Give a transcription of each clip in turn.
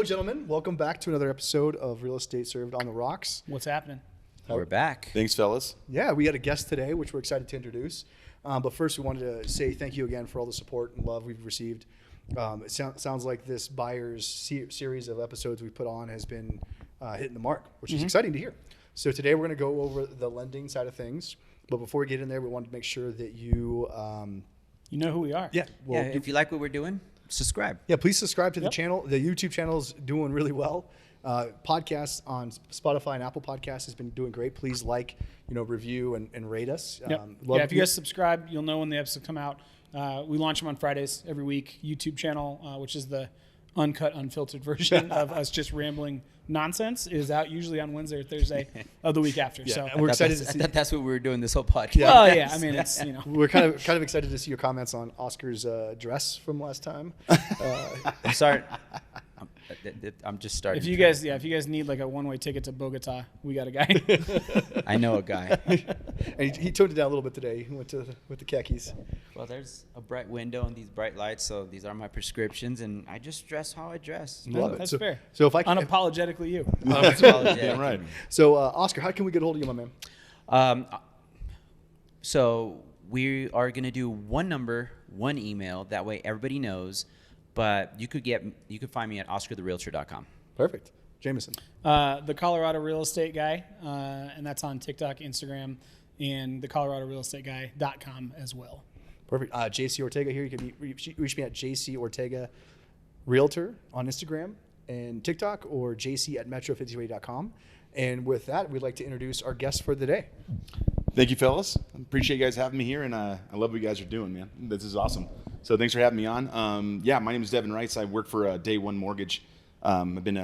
Hello, gentlemen. Welcome back to another episode of Real Estate Served on the Rocks. What's happening? We're back. Thanks, fellas. Yeah, we had a guest today, which we're excited to introduce. But first, we wanted to say thank you again for all the support and love we've received. It sounds like this buyer's series of episodes we put on has been hitting the mark, which is exciting to hear. So today we're going to go over the lending side of things. But before we get in there, we wanted to make sure that you... You know who we are. Yeah. Well, If you like what we're doing, subscribe. Yeah, please subscribe to the channel. The YouTube channel is doing really well. Podcasts on Spotify and Apple Podcasts has been doing great. Please review and rate us. Yep. If you guys subscribe, you'll know when the episodes come out. We launch them on Fridays every week. YouTube channel, which is the uncut, unfiltered version of us just rambling nonsense, is out usually on Wednesday or Thursday of the week after. Yeah, so we're excited to see. That's what we were doing this whole podcast. Yeah. Well, yeah. I mean, it's We're kind of excited to see your comments on Oscar's dress from last time. I'm sorry. I'm just starting. If you guys need like a one-way ticket to Bogota, we got a guy. I know a guy. And he toned it down a little bit today. He went with the khakis. Well, there's a bright window and these bright lights, so these are my prescriptions, and I just dress how I dress. Love it. That's fair. So if I can, Unapologetically you. Yeah, right. So Oscar, how can we get a hold of you, my man? So we are going to do one number, one email. That way everybody knows. But you could find me at oscartherealtor.com. Perfect. Jameson. The Colorado Real Estate Guy, and that's on TikTok, Instagram, and the ColoradoRealEstateGuy.com as well. Perfect. JC Ortega here. You can reach me at JC Ortega Realtor on Instagram and TikTok, or JC at metro5080.com. And with that, we'd like to introduce our guest for the day. Thank you, fellas. Appreciate you guys having me here, and I love what you guys are doing, man. This is awesome. So thanks for having me on. My name is Devin Rice. I work for Day One Mortgage. I've been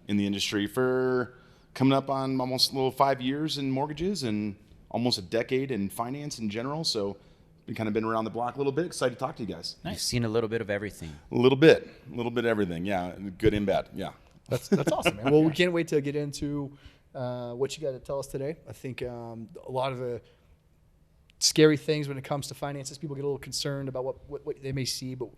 in the industry for coming up on almost 5 years in mortgages and almost a decade in finance in general. So been around the block a little bit. Excited to talk to you guys. Nice. You've seen a little bit of everything. A little bit of everything. Yeah, good and bad. Yeah. That's awesome, man. Well, we can't wait to get into what you got to tell us today. I think a lot of the scary things when it comes to finances, people get a little concerned about what they may see, but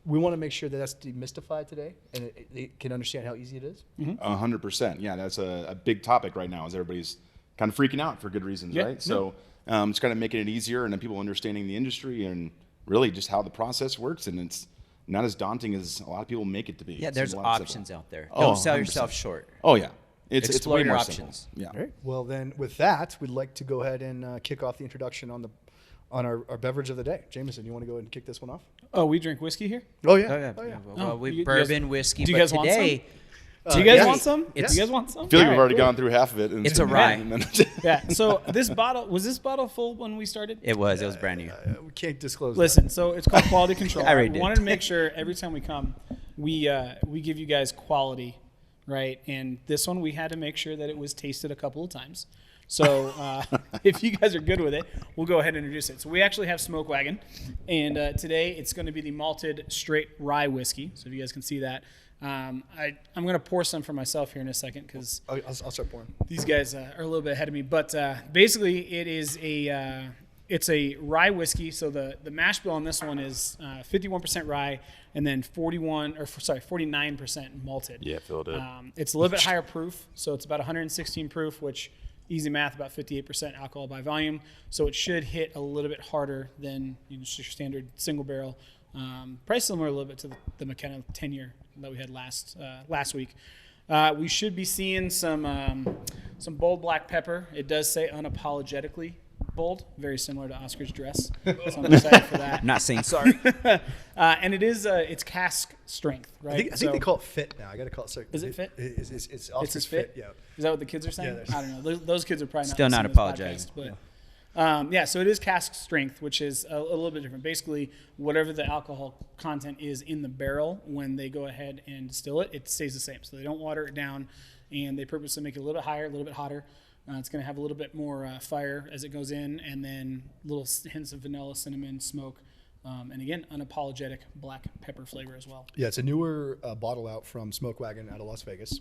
we want to make sure that that's demystified today and they can understand how easy it is. 100%. Yeah, that's a big topic right now, as everybody's kind of freaking out for good reasons, right? So it's kind of making it easier, and then people understanding the industry and really just how the process works, and it's not as daunting as a lot of people make it to be. Yeah, there's options out there. Oh, Don't sell 100%. yourself short. Oh, yeah. It's Explore way your more options. simple. Yeah. All right. Well, then with that, we'd like to go ahead and kick off the introduction on our beverage of the day. Jameson, you want to go ahead and kick this one off? Oh, we drink whiskey here? Oh, yeah. Oh, yeah. Well, you bourbon, guys- whiskey. do you but guys want today, Do you guys yes. want some? Yes. Do you guys want some? I feel like All we've right, already cool. gone through half of it. And It's a rye. Yeah. So was this bottle full when we started? It was brand new. We can't disclose Listen, so it's called quality control. I already We did. wanted to make sure every time we come, we give you guys quality, right? And this one we had to make sure that it was tasted a couple of times. So if you guys are good with it, we'll go ahead and introduce it. So we actually have Smoke Wagon, and today it's going to be the malted straight rye whiskey. So if you guys can see that. I'm going to pour some for myself here in a second because I'll start pouring. these guys are a little bit ahead of me. But basically, it is it's a rye whiskey. So the mash bill on this one is 51% rye and then 49% malted. Yeah, filled it. It's a little bit higher proof, so it's about 116 proof, which easy math, about 58% alcohol by volume. So it should hit a little bit harder than just your standard single barrel. Probably similar a little bit to the McKenna 10-year that we had last week. We should be seeing some bold black pepper. It does say unapologetically bold, very similar to Oscar's dress. So I'm excited for that. I'm not saying sorry. And it's cask strength, right? I think they call it fit now. I got to call it. So Is it fit? It's Oscar's It's fit? Yeah. Is that what the kids are saying? Yeah, I don't know. Those kids are probably Still not not listening to this apologizing. podcast, but so it is cask strength, which is a little bit different. Basically, whatever the alcohol content is in the barrel, when they go ahead and distill it, it stays the same. So they don't water it down, and they purposely make it a little bit higher, a little bit hotter. It's going to have a little bit more fire as it goes in, and then little hints of vanilla, cinnamon, smoke, and again, unapologetic black pepper flavor as well. Yeah, it's a newer bottle out from Smoke Wagon out of Las Vegas.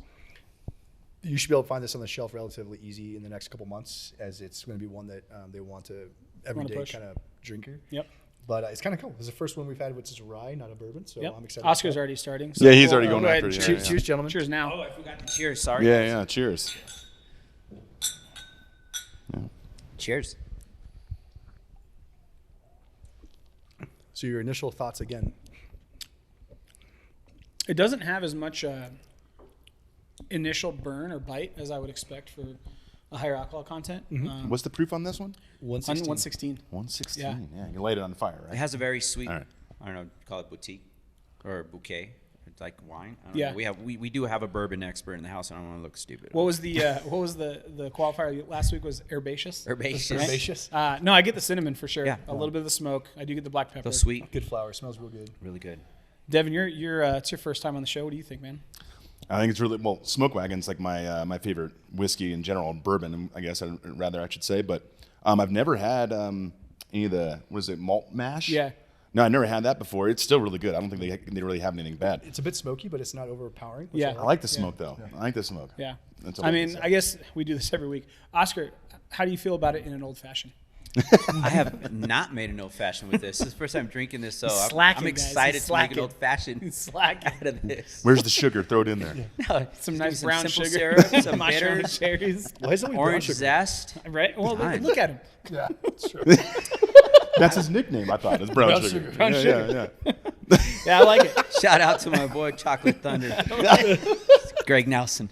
You should be able to find this on the shelf relatively easy in the next couple months, as it's going to be one that they want to everyday push. kind of drinker. Yep. But it's kind of cool. This is the first one we've had, which is a rye, not a bourbon. So Yep. I'm excited. Oscar's about already starting. Yeah, he's already we'll going go ahead after and it, cheers, yeah. Cheers, gentlemen. Cheers now. Oh, I forgot to cheers. Sorry. Yeah. Cheers. Cheers. So your initial thoughts again. It doesn't have as much initial burn or bite as I would expect for a higher alcohol content. What's the proof on this one? 116. 116. 116. Yeah, you laid it on fire, right? It has a very sweet, All right. I don't know, call it boutique or bouquet. It's like wine. I don't Yeah. know. We do have a bourbon expert in the house. I don't want to look stupid. What was the qualifier last week? Was herbaceous? Herbaceous. Herbaceous. No, I get the cinnamon for sure. Yeah. A little bit of the smoke. I do get the black pepper. So sweet. Good flower. Smells real good. Really good. Devin, it's your first time on the show. What do you think, man? I think it's really well. Smoke Wagon's like my favorite whiskey in general, bourbon. I guess I should say, but I've never had any of the malt mash. Yeah. No, I never had that before. It's still really good. I don't think they really have anything bad. It's a bit smoky, but it's not overpowering. which Yeah. I like the smoke though. I like the smoke. Yeah. That's all I I can mean, say. I guess we do this every week. Oscar, how do you feel about it in an old fashioned? I have not made an old fashioned with this. This is the first time drinking this, so He's I'm slacking, guys. excited He's to make an slacking. old fashioned He's slacking. out of this. Where's the sugar? Throw it in there. No, Some just nice give me brown simple sugar, syrup, some mushroom bitters, cherries, Why is it always brown orange sugar? zest. right? Well, Fine. look at him. Yeah, that's true. That's his nickname. I thought it's brown, Brown sugar. sugar. Brown yeah, sugar. Yeah. Yeah, I like it. Shout out to my boy Chocolate Thunder, Greg Nelson.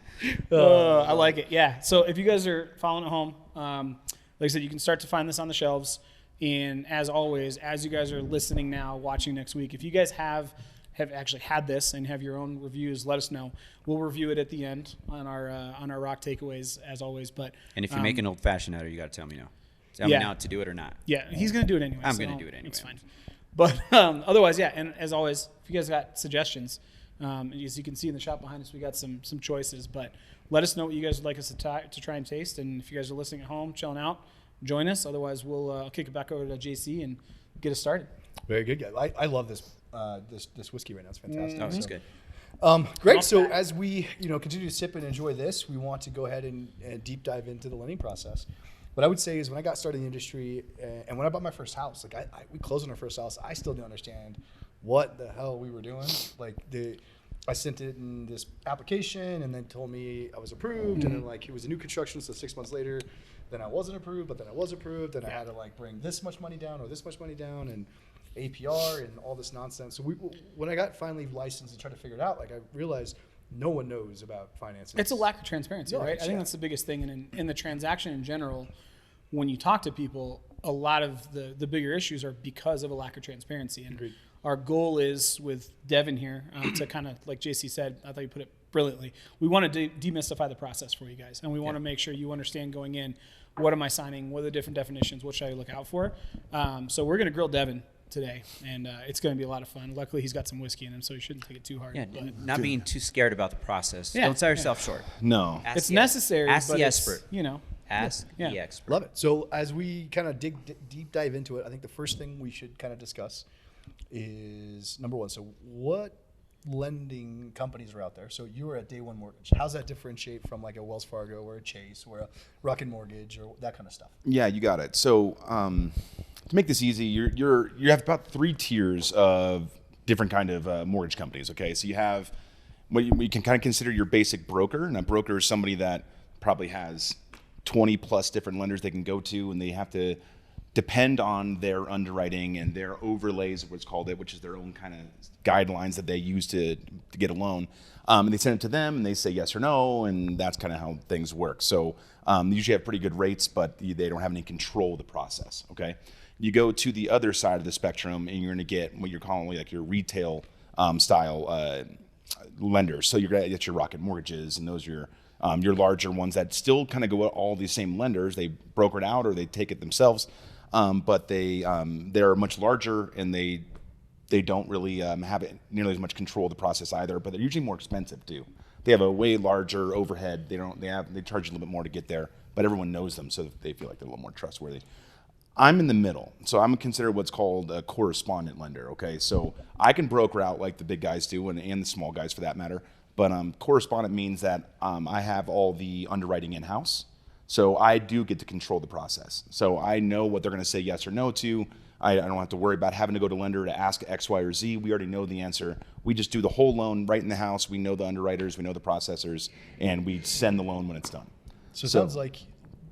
I like it. Yeah. So if you guys are following at home, like I said, you can start to find this on the shelves. And as always, as you guys are listening now, watching next week, if you guys have actually had this and have your own reviews, let us know. We'll review it at the end on our rock takeaways as always. But And if you make an old fashioned out of it, you got to tell me no. Tell me Yeah. now to do it or not. yeah, he's gonna do it anyway. I'm so gonna do it anyway. It's fine. But otherwise, yeah. And as always, if you guys got suggestions, as you can see in the shop behind us, we got some choices. But let us know what you guys would like us to try and taste. And if you guys are listening at home, chilling out, join us. Otherwise, we'll kick it back over to JC and get us started. Very good, guy. I love this whiskey right now. It's fantastic. Oh, it's So, good. Great. So as we continue to sip and enjoy this, we want to go ahead and deep dive into the lending process. What I would say is when I got started in the industry and when I bought my first house, like we closed on our first house, I still didn't understand what the hell we were doing. Like I sent it in this application and then told me I was approved, and then like it was a new construction, so 6 months later, then I wasn't approved, but then I was approved, and I had to like bring this much money down or this much money down and APR and all this nonsense. So when I got finally licensed and tried to figure it out, like I realized no one knows about financing. It's a lack of transparency, No, right? I think yeah. that's the biggest thing. And in the transaction in general, when you talk to people, a lot of the bigger issues are because of a lack of transparency. And Agreed. our goal is with Devin here to kind of, like JC said, I thought you put it brilliantly. We want to demystify the process for you guys. And we want to make sure you understand going in, what am I signing? What are the different definitions? What should I look out for? So we're going to grill Devin today, and it's going to be a lot of fun. Luckily, he's got some whiskey in him, so he shouldn't take it too hard. Yeah, But not being too scared about the process. Yeah, Don't sell yourself short. No. Ask it's the- necessary, Ask but the it's, expert. Ask Yeah. the expert. Love it. So as we kind of deep dive into it, I think the first thing we should kind of discuss is number one. So what lending companies are out there? So you are at Day One Mortgage. How's that differentiate from like a Wells Fargo or a Chase or a Rocket Mortgage or that kind of stuff? Yeah, you got it. So to make this easy, you have about 3 tiers of different kind of mortgage companies. Okay, so you have what you can kind of consider your basic broker, and a broker is somebody that probably has 20 plus different lenders they can go to, and they have to depend on their underwriting and their overlays, what's called it, which is their own kind of guidelines that they use to get a loan. And they send it to them, and they say yes or no, and that's kind of how things work. So they usually have pretty good rates, but they don't have any control of the process. Okay, you go to the other side of the spectrum, and you're going to get what you're calling like your retail style lenders. So you're going to get your Rocket Mortgages, and those are your larger ones that still kind of go at all these same lenders. They broker it out or they take it themselves, but they're much larger, and they don't really have nearly as much control of the process either. But they're usually more expensive too. They have a way larger overhead. They charge you a little bit more to get there, but everyone knows them, so they feel like they're a little more trustworthy. I'm in the middle, so I'm considered what's called a correspondent lender. Okay, so I can broker out like the big guys do, and the small guys for that matter. But correspondent means that I have all the underwriting in-house. So I do get to control the process. So I know what they're going to say yes or no to. I don't have to worry about having to go to lender to ask X, Y, or Z. We already know the answer. We just do the whole loan right in the house. We know the underwriters, we know the processors, and we send the loan when it's done. So it sounds like,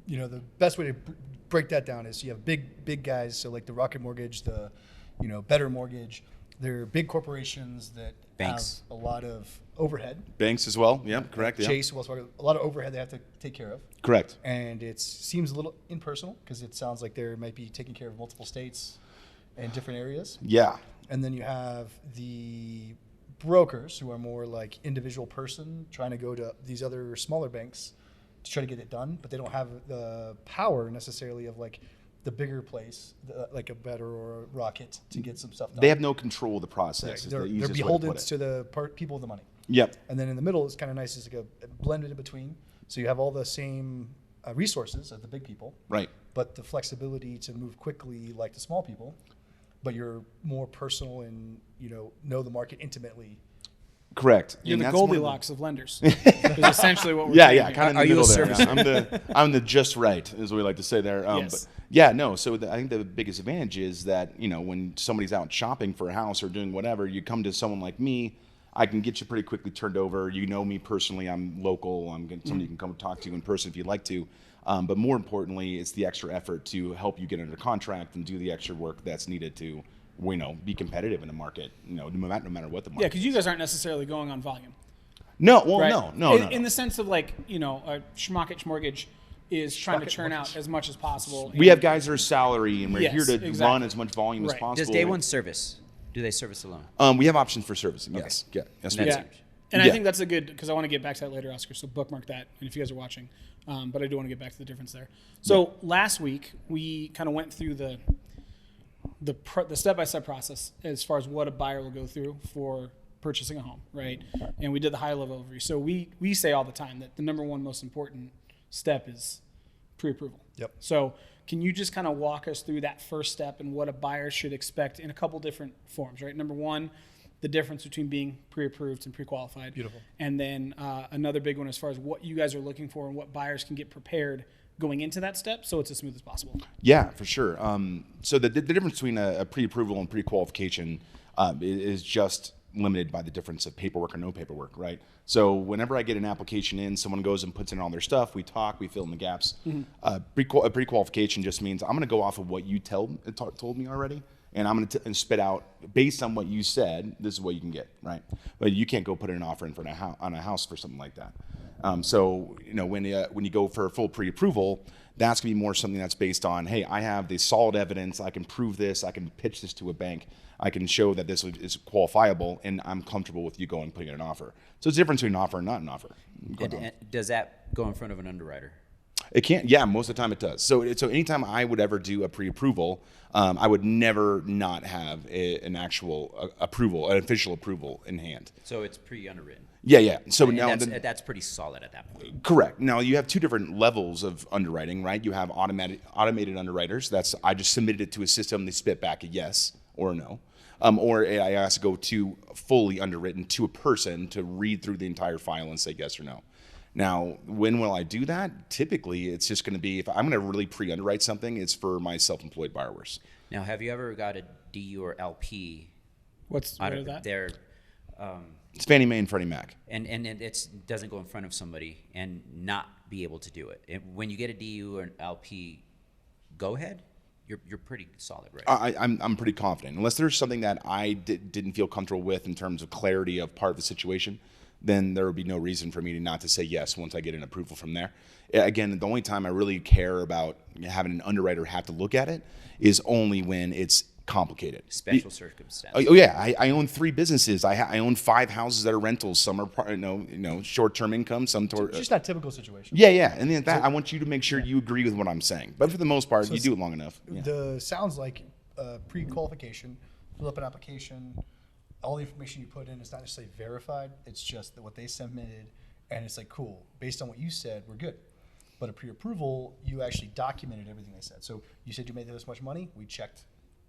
the best way to break that down is you have big guys. So like the Rocket Mortgage, the, Better Mortgage. They're big corporations that Banks. have a lot of overhead. Banks as well. Yeah, correct. Yeah. Chase, Wells Fargo, a lot of overhead they have to take care of. Correct. And it seems a little impersonal because it sounds like they might be taking care of multiple states and different areas. Yeah. And then you have the brokers who are more like individual person trying to go to these other smaller banks to try to get it done, but they don't have the power necessarily of like the bigger place, like a Better or a Rocket, to get some stuff done. They have no control of the process. They're is the easiest way beholden put it. to the people with the money. Yep. And then in the middle is kind of nice. It's like a blended in between. So you have all the same resources as the big people, Right. but the flexibility to move quickly like the small people, but you're more personal and, know the market intimately. Correct. You're And the that's one of Goldilocks of lenders. Is essentially what we're Yeah, doing yeah, here. kind of Are in you the a middle there. service- I'm the just right, is what we like to say there. Yes. But yeah, no. So I think the biggest advantage is that when somebody's out shopping for a house or doing whatever, you come to someone like me. I can get you pretty quickly turned over. You know me personally. I'm local. Somebody you can come talk to in person if you'd like to. But more importantly, it's the extra effort to help you get under contract and do the extra work that's needed to, be competitive in the market. No matter what the market. Yeah, because you guys aren't necessarily going on volume. No, well, Right? no. In the sense of like, a Schmuckich Mortgage is trying to Schmuckich churn Mortgage. out as much as possible. We have guys that are salary, and we're Yes, here to exactly. run as much volume as Right. possible. Does Day One service? Do they service the loan? We have options for servicing. Yes. Yeah. Yes, we That's do. Yeah. huge. And I Yeah. think that's a good, because I want to get back to that later, Oscar, so bookmark that, and if you guys are watching. But I do want to get back to the difference there. So last week, we kind of went through the step-by-step process as far as what a buyer will go through for purchasing a home, right? And we did the high-level overview. So we say all the time that the number one most important step is pre-approval. Yep. So can you just kind of walk us through that first step and what a buyer should expect in a couple different forms, right? Number one, the difference between being pre-approved and pre-qualified. Beautiful. And then another big one as far as what you guys are looking for and what buyers can get prepared going into that step so it's as smooth as possible. Yeah, for sure. So the difference between a pre-approval and pre-qualification is just limited by the difference of paperwork or no paperwork, right? So whenever I get an application in, someone goes and puts in all their stuff, we talk, we fill in the gaps. A pre-qualification just means I'm going to go off of what you told me already, and I'm going to spit out, based on what you said, this is what you can get, right? But you can't go put an offer in for on a house for something like that. So when you go for a full pre-approval, that's going to be more something that's based on, hey, I have the solid evidence, I can prove this, I can pitch this to a bank, I can show that this is qualifiable, and I'm comfortable with you going and putting in an offer. So it's the difference between an offer and not an offer. And does that go in front of an underwriter? It can't. Yeah, most of the time it does. So anytime I would ever do a pre-approval, I would never not have an actual approval, an official approval in hand. So it's pre-underwritten. Yeah. So And now that's pretty solid at that point. correct. Now you have two different levels of underwriting, right? You have automated underwriters. That's I just submitted it to a system. They spit back a yes or a no. Or I ask to go to fully underwritten to a person to read through the entire file and say yes or no. Now, when will I do that? Typically, it's just going to be if I'm going to really pre-underwrite something, it's for my self-employed borrowers. Now, have you ever got a DU or LP What out is of that? their It's Fannie Mae and Freddie Mac. and it doesn't go in front of somebody and not be able to do it? When you get a DU or an LP, go ahead. You're pretty solid, right? I'm pretty confident. Unless there's something that I didn't feel comfortable with in terms of clarity of part of the situation, then there would be no reason for me not to say yes once I get an approval from there. Again, the only time I really care about having an underwriter have to look at it is only when it's complicated. Special circumstance. Oh yeah, I own 3 businesses. I own 5 houses that are rentals. Some are short-term income. Some It's just not typical situation. yeah. And then I want you to make sure you agree with what I'm saying. But for the most part, you do it long enough. Yeah. The sounds like pre-qualification, fill up an application, all the information you put in is not necessarily verified. It's just that what they submitted, and it's like, cool, based on what you said, we're good. But a pre-approval, you actually documented everything they said. So you said you made this much money, we checked.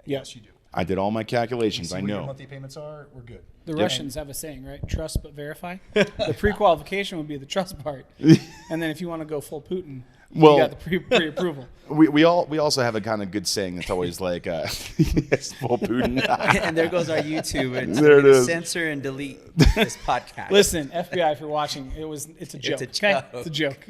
Yes, you do. I did all my calculations. See I what your know. monthly payments are, we're good. The Russians have a saying, right? Trust but verify. The pre-qualification would be the trust part. And then if you want to go full Putin, Well, you got the pre-approval. we also have a kind of good saying that's always like, yes, full Putin. And there goes our YouTube. It's There it is. Censor and delete this podcast. Listen, FBI, if you're watching, it's a joke. a Okay? joke. It's a joke.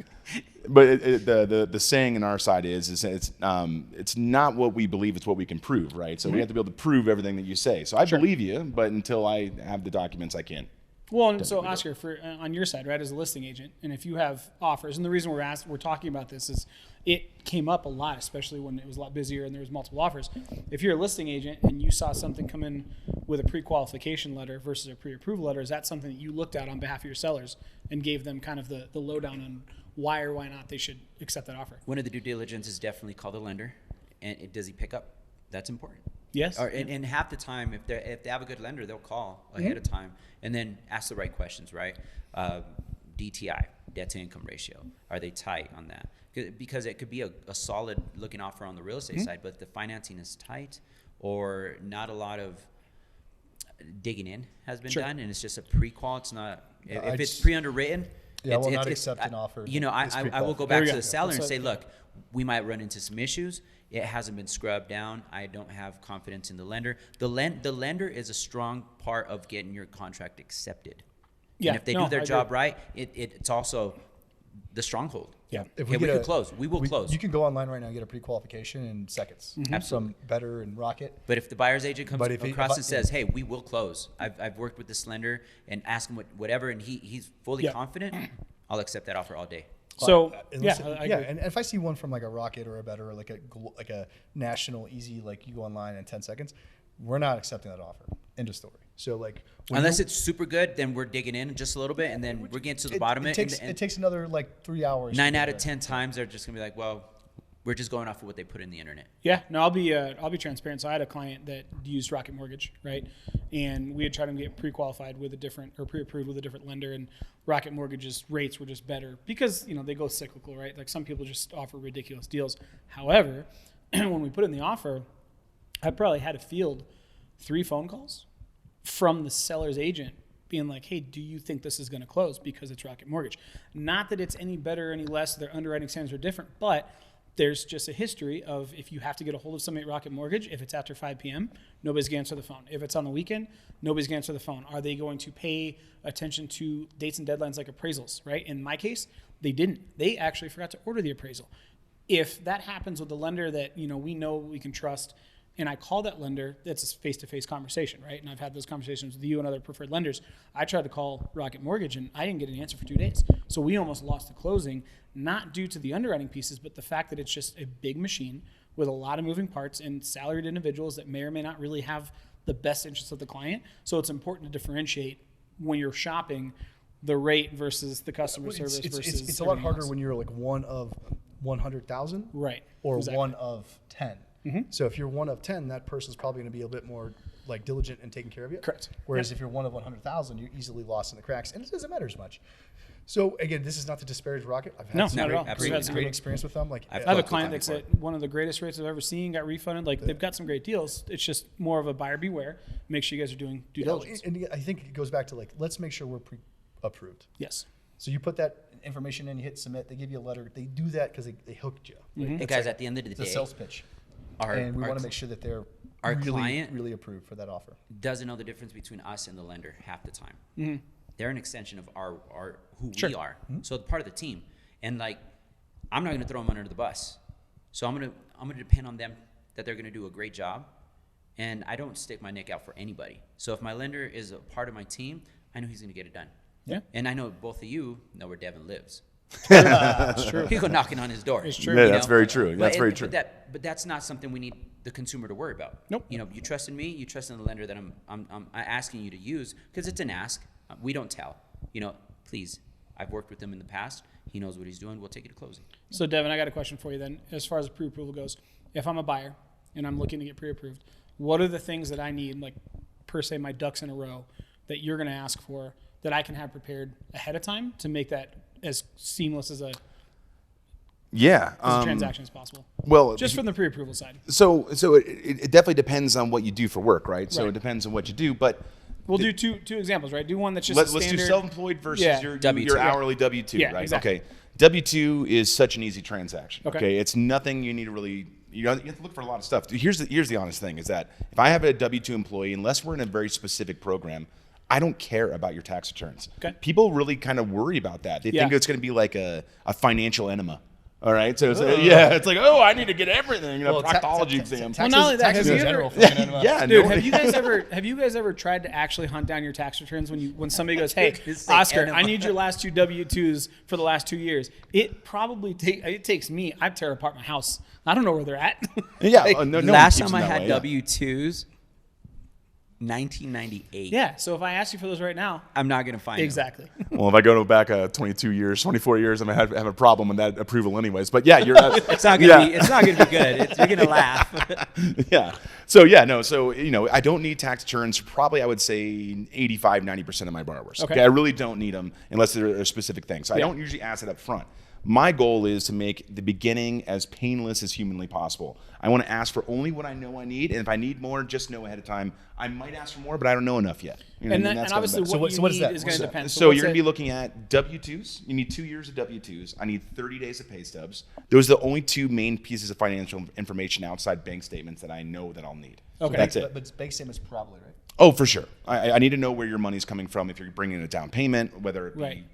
But the saying in our side is it's not what we believe, it's what we can prove, right? So we have to be able to prove everything that you say. So I believe you, but until I have the documents, I can't. Well, and so Oscar, for on your side, right, as a listing agent, and if you have offers, and the reason we're talking about this is it came up a lot, especially when it was a lot busier and there was multiple offers. If you're a listing agent and you saw something come in with a pre-qualification letter versus a pre-approval letter, is that something that you looked at on behalf of your sellers and gave them kind of the lowdown on why or why not they should accept that offer? One of the due diligence is definitely call the lender, and does he pick up? That's important. Yes. And half the time, if they have a good lender, they'll call ahead of time and then ask the right questions, right? DTI, debt to income ratio. Are they tight on that? Because it could be a solid looking offer on the real estate side, but if the financing is tight or not a lot of digging in has been done, and it's just a pre-qual, it's not, if it's pre-underwritten, Yeah, I will not accept an offer. You know, that's I will pre-qualified. go back There we to go. the seller and That's say, it. look, we might run into some issues. It hasn't been scrubbed down. I don't have confidence in the lender. The lender is a strong part of getting your contract accepted. Yeah, And if they no, do their I job agree. right, it's also the stronghold. Yeah. If Okay, we get could a- close. We will close. You can go online right now and get a pre-qualification in seconds. Absolutely. From Better and Rocket. But if the buyer's agent comes But if he- across if I- and says, "Hey, we will close," I've worked with this lender and ask him whatever, and he's fully Yeah. confident, I'll accept that offer all day. So, Unless yeah, it- I yeah, agree. and if I see one from like a Rocket or a Better or like a national easy, like you go online in 10 seconds, we're not accepting that offer. End of story. So like Unless it's super good, then we're digging in just a little bit, and then we're getting to the bottom of it. It takes another like 3 hours. 9 to out get of there. 10 times they're just gonna be like, well, we're just going off of what they put in the internet. Yeah, no, I'll be transparent. So I had a client that used Rocket Mortgage, right? And we had tried to get pre-qualified with a different or pre-approved with a different lender, and Rocket Mortgage's rates were just better because they go cyclical, right? Like some people just offer ridiculous deals. However, when we put in the offer, I probably had to field 3 phone calls from the seller's agent being like, hey, do you think this is going to close because it's Rocket Mortgage? Not that it's any better or any less, their underwriting standards are different, but there's just a history of if you have to get a hold of somebody at Rocket Mortgage, if it's after 5 p.m., nobody's going to answer the phone. If it's on the weekend, nobody's going to answer the phone. Are they going to pay attention to dates and deadlines like appraisals, right? In my case, they didn't. They actually forgot to order the appraisal. If that happens with a lender that we know we can trust, and I call that lender, that's a face-to-face conversation, right? And I've had those conversations with you and other preferred lenders. I tried to call Rocket Mortgage, and I didn't get an answer for 2 days. So we almost lost the closing, not due to the underwriting pieces, but the fact that it's just a big machine with a lot of moving parts and salaried individuals that may or may not really have the best interests of the client. So it's important to differentiate when you're shopping the rate versus the customer service versus it's a lot everything harder else. when you're like one of 100,000 Right. or Exactly. one of 10. So if you're one of 10, that person's probably going to be a bit more like diligent and taking care of you. Correct. Whereas if you're one of 100,000, you're easily lost in the cracks, and it doesn't matter as much. So again, this is not to disparage Rocket. I've had No, some not at great, all. Absolutely. great, great experience with them. Like I've I have a talked to client them that's before. at one of the greatest rates I've ever seen, got refunded. Like they've got some great deals. It's just more of a buyer beware. Make sure you guys are doing due diligence. and I think it goes back to like, let's make sure we're pre-approved. Yes. So you put that information in, you hit submit, they give you a letter. They do that because they hooked you. Like, Hey guys, at the end of the it's a day, sales pitch. our, And we our want to cl- make sure that they're our really, client- really approved for that offer. doesn't know the difference between us and the lender half the time. They're an extension of our who we Sure. are. So part of the team. And like, I'm not going to throw them under the bus. So I'm going to depend on them that they're going to do a great job. And I don't stick my neck out for anybody. So if my lender is a part of my team, I know he's going to get it done. Yeah. And I know both of you know where Devin lives. That's true. You go knocking on his door. It's true. Yeah, you that's know? very true. That's But very it- true. But that's not something we need the consumer to worry about. Nope. You trust in me. You trust in the lender that I'm asking you to use because it's an ask. We don't tell. Please. I've worked with him in the past. He knows what he's doing. We'll take it to closing. So Devin, I got a question for you then. As far as pre-approval goes, if I'm a buyer and I'm looking to get pre-approved, what are the things that I need, like per se my ducks in a row, that you're going to ask for that I can have prepared ahead of time to make that as seamless as a transaction as possible? Well, Just from the pre-approval side. So it definitely depends on what you do for work, right? So Right. it depends on what you do, but We'll do two examples, right? Do one that's just Let's standard. do self-employed versus Yeah. your W2. hourly W-2, Yeah, right? exactly. Okay. W-2 is such an easy transaction. Okay. Okay. It's nothing you need to really. You have to look for a lot of stuff. Here's the honest thing: is that if I have a W-2 employee, unless we're in a very specific program, I don't care about your tax returns. Okay. People really kind of worry about that. They Yeah. think it's going to be like a financial enema. All right, so it's it's like, oh, I need to get everything in a proctology exam. Well, not only that, taxes have in you general. ever- fucking enema. Yeah, Dude, no, have you guys ever tried to actually hunt down your tax returns when somebody goes, "Hey, It's like Oscar, enema. I need your last 2 W-2s for the last 2 years." It probably takes me. I tear apart my house. I don't know where they're at. Yeah, Like, no one last keeps time them I that had way, yeah. W-2s, 1998. Yeah. So if I ask you for those right now, I'm not going to find them. exactly. Well, if I go back 22 years, 24 years, I'm gonna have a problem with that approval, anyways. But yeah, you're. It's not going to be. It's not going to be good. You're going to laugh. Yeah. So yeah, no. So I don't need tax returns. Probably, I would say 85-90% of my borrowers. Okay. I really don't need them unless they're a specific thing. So I don't usually ask it up front. My goal is to make the beginning as painless as humanly possible. I want to ask for only what I know I need, and if I need more, just know ahead of time. I might ask for more, but I don't know enough yet. You know And, what I mean? and That's obviously, kinda what better. you what is need that? is What going is to that? depend. So what's you're going to it- be looking at W-2s. You need 2 years of W-2s. I need 30 days of pay stubs. Those are the only 2 main pieces of financial information outside bank statements that I know that I'll need. Okay. That's it. But bank statements probably, right? Oh, for sure. I need to know where your money's coming from. If you're bringing in a down payment, whether it be Right.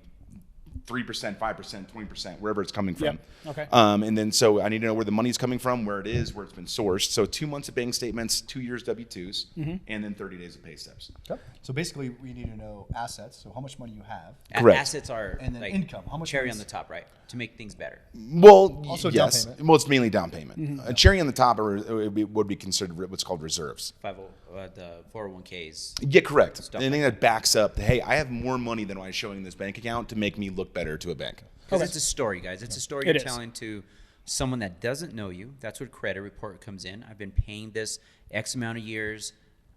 3%, 5%, 20%, wherever it's coming from. Yep. Okay. And then so I need to know where the money's coming from, where it is, where it's been sourced. So 2 months of bank statements, 2 years W-2s, Mm-hmm. and then 30 days of pay stubs. Okay. So basically, we need to know assets. So how much money you have. Correct. Assets are And then like income. How much cherry is- on the top, right? To make things better. Well, Also down yes. payment. Well, it's mainly down payment. Mm-hmm. A cherry on the top would be considered what's called reserves. The 401ks. Yeah, correct. Stuff Anything like that backs up, hey, I have more money than what I'm showing in this bank account to make me look better to a bank. Because Okay. it's a story, guys. It's a story It you're is. telling to someone that doesn't know you. That's what credit report comes in. I've been paying this X amount of years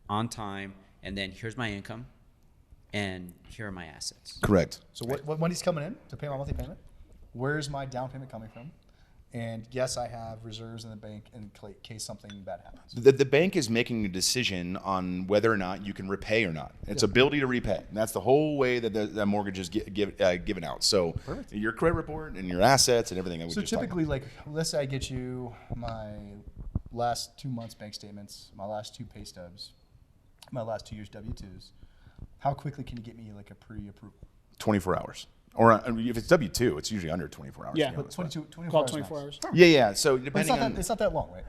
on time, and then here's my income, and here are my assets. Correct. So what money's coming in to pay my monthly payment? Where's my down payment coming from? And yes, I have reserves in the bank in case something bad happens. The bank is making a decision on whether or not you can repay or not. It's ability to repay. And that's the whole way that the mortgage is given out. So Perfect. your credit report and your assets and everything that we So just talked typically, like, let's say I get you my last 2 months bank statements, my last 2 pay stubs, my last 2 years W-2s. How quickly can you get me like a pre-approval? 24 hours. Or if it's W-2, it's usually under 24 hours. Yeah. to be honest. 24 Call hours. 24 max. hours. Yeah, yeah. So But depending on... it's not that long, right?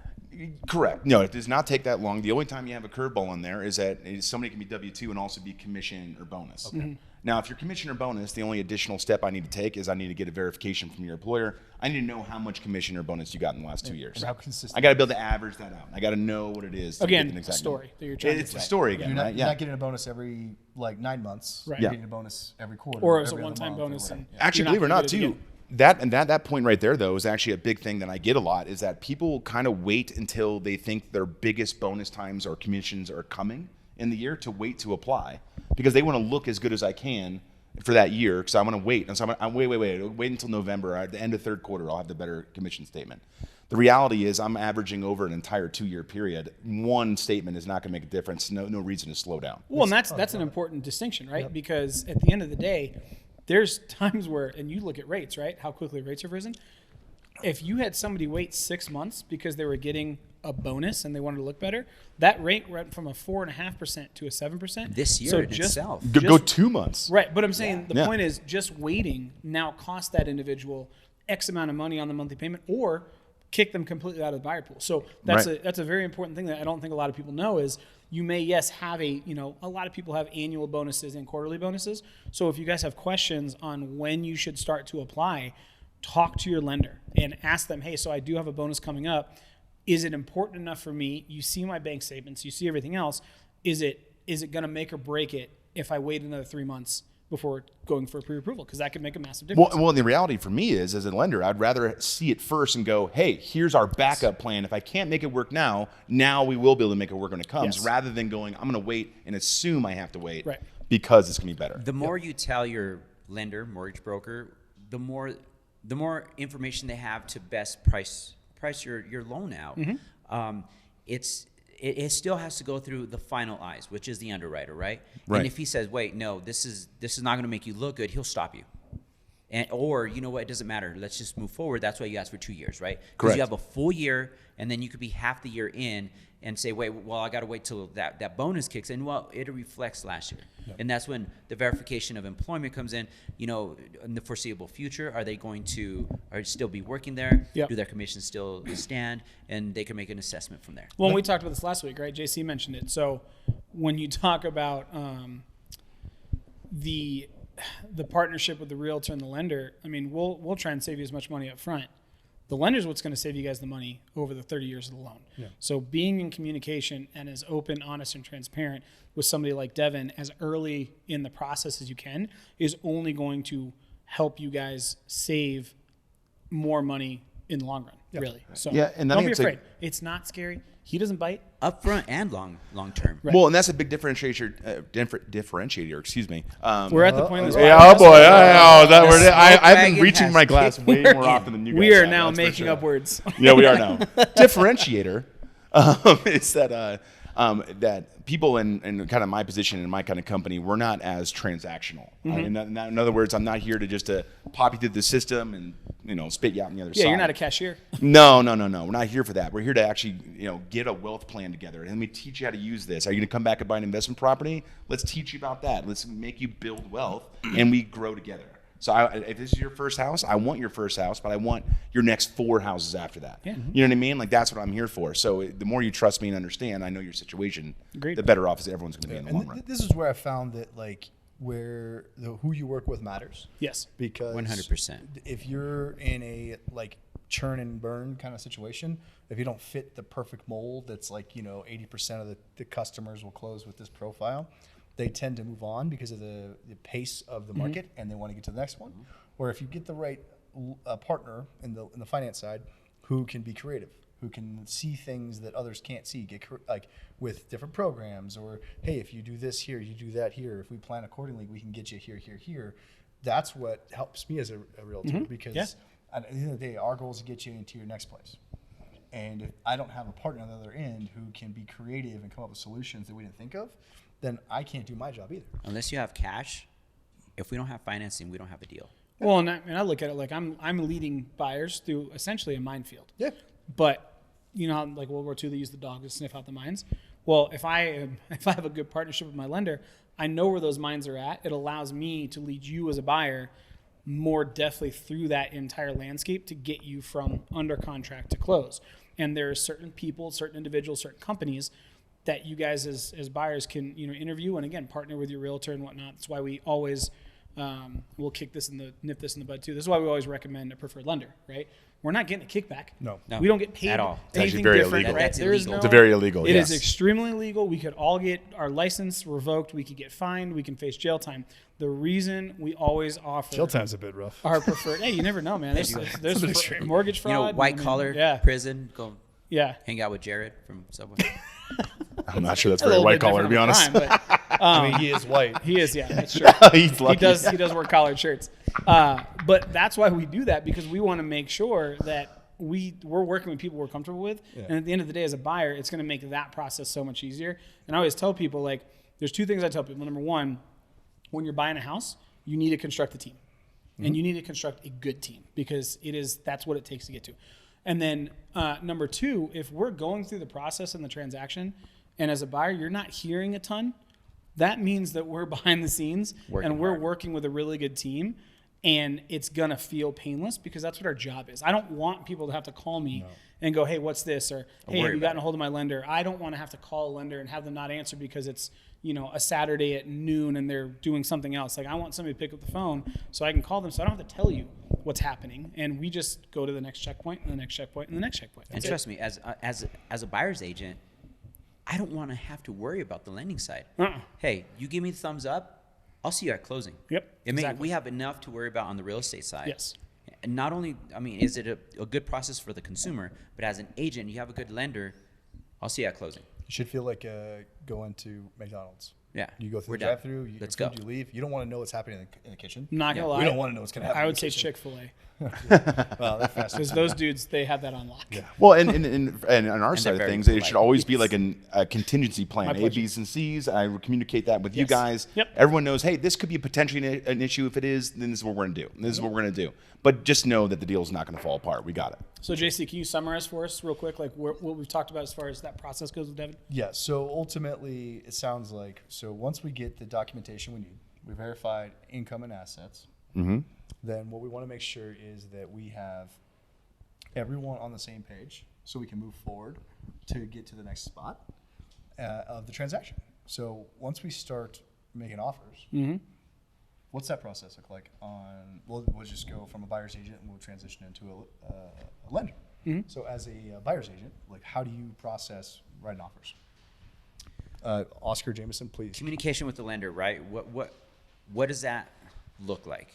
Correct. No, it does not take that long. The only time you have a curveball in there is that somebody can be W-2 and also be commission or bonus. Okay. Now, if you're commission or bonus, the only additional step I need to take is I need to get a verification from your employer. I need to know how much commission or bonus you got in the last 2 years. And how consistent. I got to be able to average that out. I got to know what it is. To Again, get an exact story number. that you're trying to It's the tell. story again, You're not, right? you're not getting a bonus every like 9 months. Right. You're Yeah. getting a bonus every quarter. Or as a every other one-time month, or bonus. whatever. And Yeah. Actually, you're believe it or not, gonna get too, again. that point right there, though, is actually a big thing that I get a lot. Is that people kind of wait until they think their biggest bonus times or commissions are coming in the year to wait to apply because they want to look as good as I can for that year. Because I want to wait, and so I'm wait until November. At the end of third quarter, I'll have the better commission statement. The reality is, I'm averaging over an entire 2-year period. One statement is not going to make a difference. No reason to slow down. Well, and that's an important distinction, right? Because at the end of the day, there's times where, and you look at rates, right? How quickly rates have risen. If you had somebody wait 6 months because they were getting a bonus and they wanted to look better, that rate went from a 4.5% to a 7%. This year So in just- itself. Go 2 months. Right, but I'm saying the Yeah. point is just waiting now cost that individual X amount of money on the monthly payment or kick them completely out of the buyer pool. So that's Right. that's a very important thing that I don't think a lot of people know is you may, yes, have a lot of people have annual bonuses and quarterly bonuses. So if you guys have questions on when you should start to apply, talk to your lender and ask them, hey, so I do have a bonus coming up. Is it important enough for me? You see my bank statements, you see everything else. Is it going to make or break it if I wait another 3 months before going for a pre-approval? Because that could make a massive difference. Well, the reality for me is, as a lender, I'd rather see it first and go, hey, here's our backup plan. If I can't make it work now we will be able to make it work when it comes, Yes. rather than going, I'm going to wait and assume I have to wait Right. because it's going to be better. The more you tell your lender, mortgage broker, the more information they have to best price your loan out. Mm-hmm. It's it still has to go through the final eyes, which is the underwriter, right? Right. And if he says, wait, no, this is not going to make you look good, he'll stop you. Or, you know what, it doesn't matter. Let's just move forward. That's why you ask for 2 years, right? Because Correct. you have a full year, and then you could be half the year in and say, wait, well, I got to wait till that bonus kicks in. Well, it reflects last year. Yep. And that's when the verification of employment comes in. You know, in the foreseeable future, are they going to still be working there? Yep. Do their commissions still stand? And they can make an assessment from there. Well, we talked about this last week, right? JC mentioned it. So when you talk about the partnership with the realtor and the lender, I mean, we'll try and save you as much money up front. The lender's what's going to save you guys the money over the 30 years of the loan. Yeah. So being in communication and as open, honest, and transparent with somebody like Devin as early in the process as you can is only going to help you guys save more money in the long run, really. So and don't be afraid. It's not scary. He doesn't bite. Upfront and long term. Right. Well, and that's a big differentiator. Excuse me. We're at the point of this Oh boy! I've been Wagon reaching has my glass kicked way in. more often than you guys. We are have, now that's for making sure. up words. Yeah, we are now. Differentiator is that that people in kind of my position in my kind of company, we're not as transactional. In other words, I'm not here to pop you through the system and spit you out on the other side. Yeah, you're not a cashier. No. We're not here for that. We're here to actually get a wealth plan together. And let me teach you how to use this. Are you going to come back and buy an investment property? Let's teach you about that. Let's make you build wealth, and we grow together. So if this is your first house, I want your first house, but I want your next 4 houses after that. Yeah. You know what I mean? Like, that's what I'm here for. So the more you trust me and understand, I know your situation, Agreed. the better off everyone's going to be in the long run. This is where I found that, like, where who you work with matters. Yes. Because 100%. if you're in a, like, churn and burn kind of situation, if you don't fit the perfect mold that's like, 80% of the customers will close with this profile, they tend to move on because of the pace of the market, and they want to get to the next one. Or if you get the right partner in the finance side who can be creative, who can see things that others can't see, like with different programs, or hey, if you do this here, you do that here. If we plan accordingly, we can get you here, here, here. That's what helps me as a realtor, because at the end of the day, our goal is to get you into your next place. And if I don't have a partner on the other end who can be creative and come up with solutions that we didn't think of, then I can't do my job either. Unless you have cash, if we don't have financing, we don't have a deal. Well, and I look at it like I'm leading buyers through essentially a minefield. Yeah. But you know how like World War II they used the dog to sniff out the mines? Well, if I have a good partnership with my lender, I know where those mines are at. It allows me to lead you as a buyer more deftly through that entire landscape to get you from under contract to close. And there are certain people, certain individuals, certain companies that you guys as buyers can interview and again partner with your realtor and whatnot. That's why we always we'll nip this in the bud too. This is why we always recommend a preferred lender, right? We're not getting a kickback. No. We don't get paid At all. It's actually anything very different, illegal. right? That's There is illegal. no, It's very illegal. It yes. is extremely illegal. We could all get our license revoked. We could get fined. We can face jail time. The reason we always offer Jail time's a bit rough. our preferred. Hey, you never know, man. There's extreme. mortgage fraud. White collar Yeah. prison. Go Yeah. hang out with Jared from Subway. I'm not sure that's A very little white bit collar, to be different honest. of a crime, but, I mean, he is white. he is, yeah, that's true. He's lucky. He does wear collared shirts. But that's why we do that, because we want to make sure that we're working with people we're comfortable with. Yeah. And at the end of the day, as a buyer, it's going to make that process so much easier. And I always tell people, like, there's 2 things I tell people. Number 1, when you're buying a house, you need to construct a team. And you need to construct a good team, because that's what it takes to get to. And then number 2, if we're going through the process and the transaction, and as a buyer, you're not hearing a ton, that means that we're behind the scenes and we're working with a really good team, and it's going to feel painless, because that's what our job is. I don't want people to have to call me and go, hey, what's this? Or, hey, have you gotten a hold of my lender? I don't want to have to call a lender and have them not answer because it's a Saturday at noon and they're doing something else. Like, I want somebody to pick up the phone so I can call them, so I don't have to tell you what's happening. And we just go to the next checkpoint and the next checkpoint and the next checkpoint. And trust me, as a buyer's agent, I don't want to have to worry about the lending side. Hey, you give me the thumbs up, I'll see you at closing. Yep, exactly. We have enough to worry about on the real estate side. Yes. And not only, is it a good process for the consumer, but as an agent, you have a good lender, I'll see you at closing. You should feel like going to McDonald's. Yeah. You go through We're the done. drive-through. Let's your go. food, you leave. You don't want to know what's happening in the kitchen. Not gonna lie. We don't want to know what's going to happen. I in would the say kitchen. Chick-fil-A Well, they're fast. because those dudes they have that on lock. Yeah. Well, and on our side of very things, it polite. should always be like a contingency plan, My A, pleasure. B's, and C's. I would communicate that with you Yes. guys. Yep. Everyone knows, hey, this could be potentially an issue. If it is, then this is what we're going to do. This is what we're going to do. But just know that the deal is not going to fall apart. We got it. So JC, can you summarize for us real quick, like what we've talked about as far as that process goes with Devin? Yeah, so ultimately, it sounds like, so once we get the documentation we need, we verified income and assets, then what we want to make sure is that we have everyone on the same page so we can move forward to get to the next spot of the transaction. So once we start making offers, what's that process look like? We'll just go from a buyer's agent and we'll transition into a lender. So as a buyer's agent, like how do you process writing offers? Oscar Jameson, please. Communication with the lender, right? What does that look like?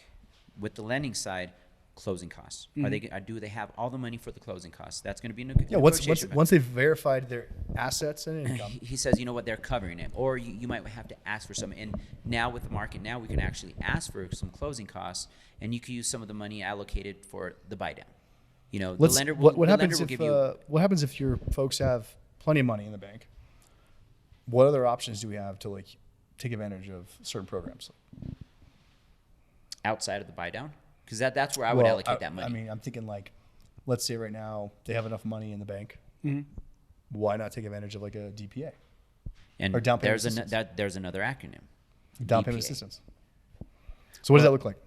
With the lending side, closing costs. Do they have all the money for the closing costs? That's going to be Yeah, once they've verified their assets and income. He says, you know what, they're covering it. Or you might have to ask for some. And now with the market, now we can actually ask for some closing costs, and you can use some of the money allocated for the buy down. You know, the lender will, what happens if give you. what happens if your folks have plenty of money in the bank? What other options do we have to like take advantage of certain programs? Outside of the buy down? Because that's where I would allocate that money. I mean, I'm thinking like, let's say right now they have enough money in the bank. Why not take advantage of like a DPA? and or down payment there's there's another acronym. Down payment DPA. assistance. So what does that look like?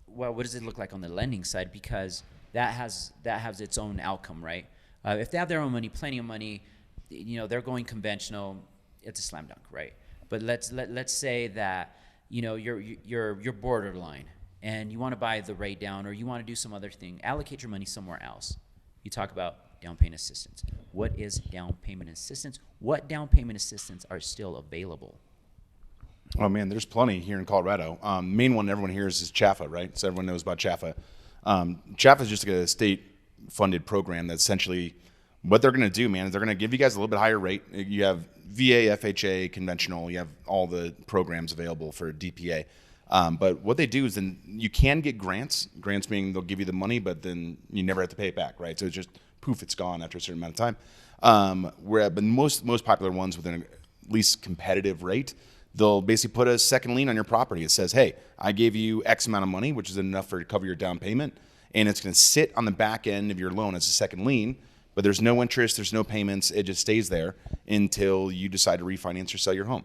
Well, what does it look like on the lending side? Because that has its own outcome, right? If they have their own money, plenty of money, you know, they're going conventional, it's a slam dunk, right? But let's say that, you know, you're borderline and you want to buy the rate down or you want to do some other thing, allocate your money somewhere else. You talk about down payment assistance. What is down payment assistance? What down payment assistance are still available? Oh man, there's plenty here in Colorado. Main one everyone hears is CHAFA, right? So everyone knows about CHAFA. CHAFA is just like a state-funded program that essentially, what they're going to do, man, is they're going to give you guys a little bit higher rate. You have VA, FHA, conventional. You have all the programs available for DPA. But what they do is then you can get grants. Grants meaning they'll give you the money, but then you never have to pay it back, right? So it's just poof, it's gone after a certain amount of time. But most popular ones with an at least competitive rate, they'll basically put a second lien on your property. It says, hey, I gave you X amount of money, which is enough to cover your down payment, and it's going to sit on the back end of your loan as a second lien, but there's no interest, there's no payments, it just stays there until you decide to refinance or sell your home.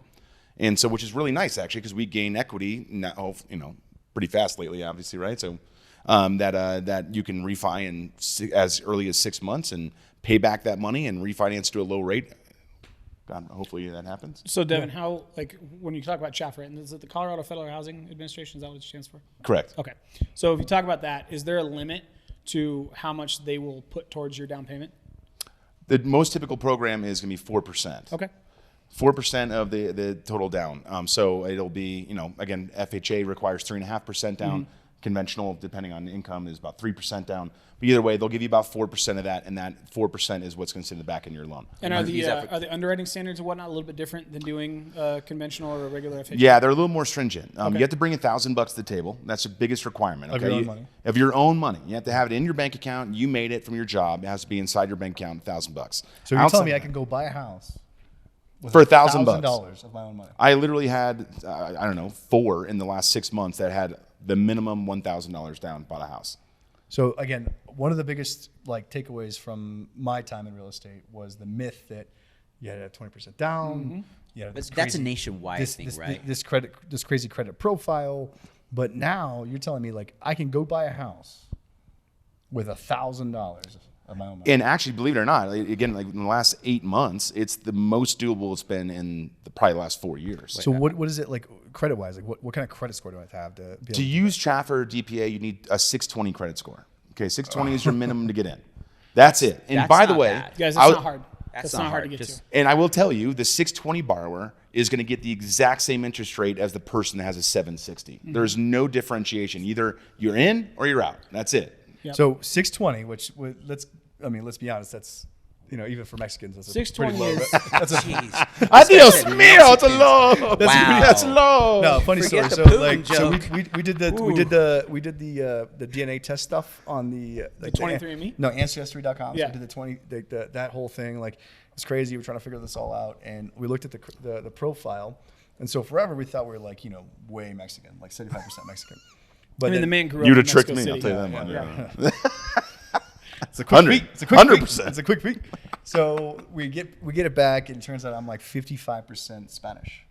And so, which is really nice actually, because we gain equity now, you know, pretty fast lately, obviously, right? So that you can refi in as early as 6 months and pay back that money and refinance to a low rate. God, hopefully that happens. So Devin, how, like, when you talk about CHAFA, and is it the Colorado Federal Housing Administration? Is that what it stands for? Correct. Okay. So if you talk about that, is there a limit to how much they will put towards your down payment? The most typical program is going to be 4%. Okay. 4% of the total down. So it'll be, you know, again, FHA requires 3.5% down. Conventional, depending on income, is about 3% down. But either way, they'll give you about 4% of that, and that 4% is what's going to sit in the back end of your loan. And are the underwriting standards and whatnot a little bit different than doing conventional or a regular FHA? Yeah, they're a little more stringent. Okay. You have to bring $1,000 to the table. That's the biggest requirement. Of your own money. Of your own money. You have to have it in your bank account. You made it from your job. It has to be inside your bank account, $1,000. So you're telling me I can go buy a house for $1,000 $1,000 of my own money? I literally had, I don't know, 4 in the last 6 months that had the minimum $1,000 down, bought a house. So again, one of the biggest like takeaways from my time in real estate was the myth that you had a 20% down. Yeah, But that's a nationwide thing, right? This crazy credit profile. But now you're telling me like I can go buy a house with $1,000 of my own money. And actually, believe it or not, again, like in the last 8 months, it's the most doable it's been in probably the last 4 years. So what is it like credit wise? Like what kind of credit score do I have to be able To use CHAFA or DPA, you need a 620 credit score. Okay, 620 is your minimum to get in. That's it. And That's by the not way, bad. Guys, that's not hard. That's not not hard to hard. get Just- to. and I will tell you, the 620 borrower is going to get the exact same interest rate as the person that has a 760. There's no differentiation. Either you're in or you're out. That's it. Yep. So 620, which let's be honest, even for Mexicans, that's a 620 pretty low. is. That's a Jeez. Adios mío, it's a low. Wow. That's low. no funny Forget story. the So pooping joke. we did the DNA test stuff on the 23andMe? No, ancestry.com. Yeah. So we did that whole thing. Like it's crazy. We're trying to figure this all out, and we looked at the profile, and so forever we thought we were like way Mexican, like 75% Mexican. But I mean, then- the man grew up You'd in have tricked Mexico me. City. I'll tell you that one. Yeah. It's a quick 100. peek. It's a quick 100%. peek. It's a quick peek. So we get it back, and it turns out I'm like 55% Spanish.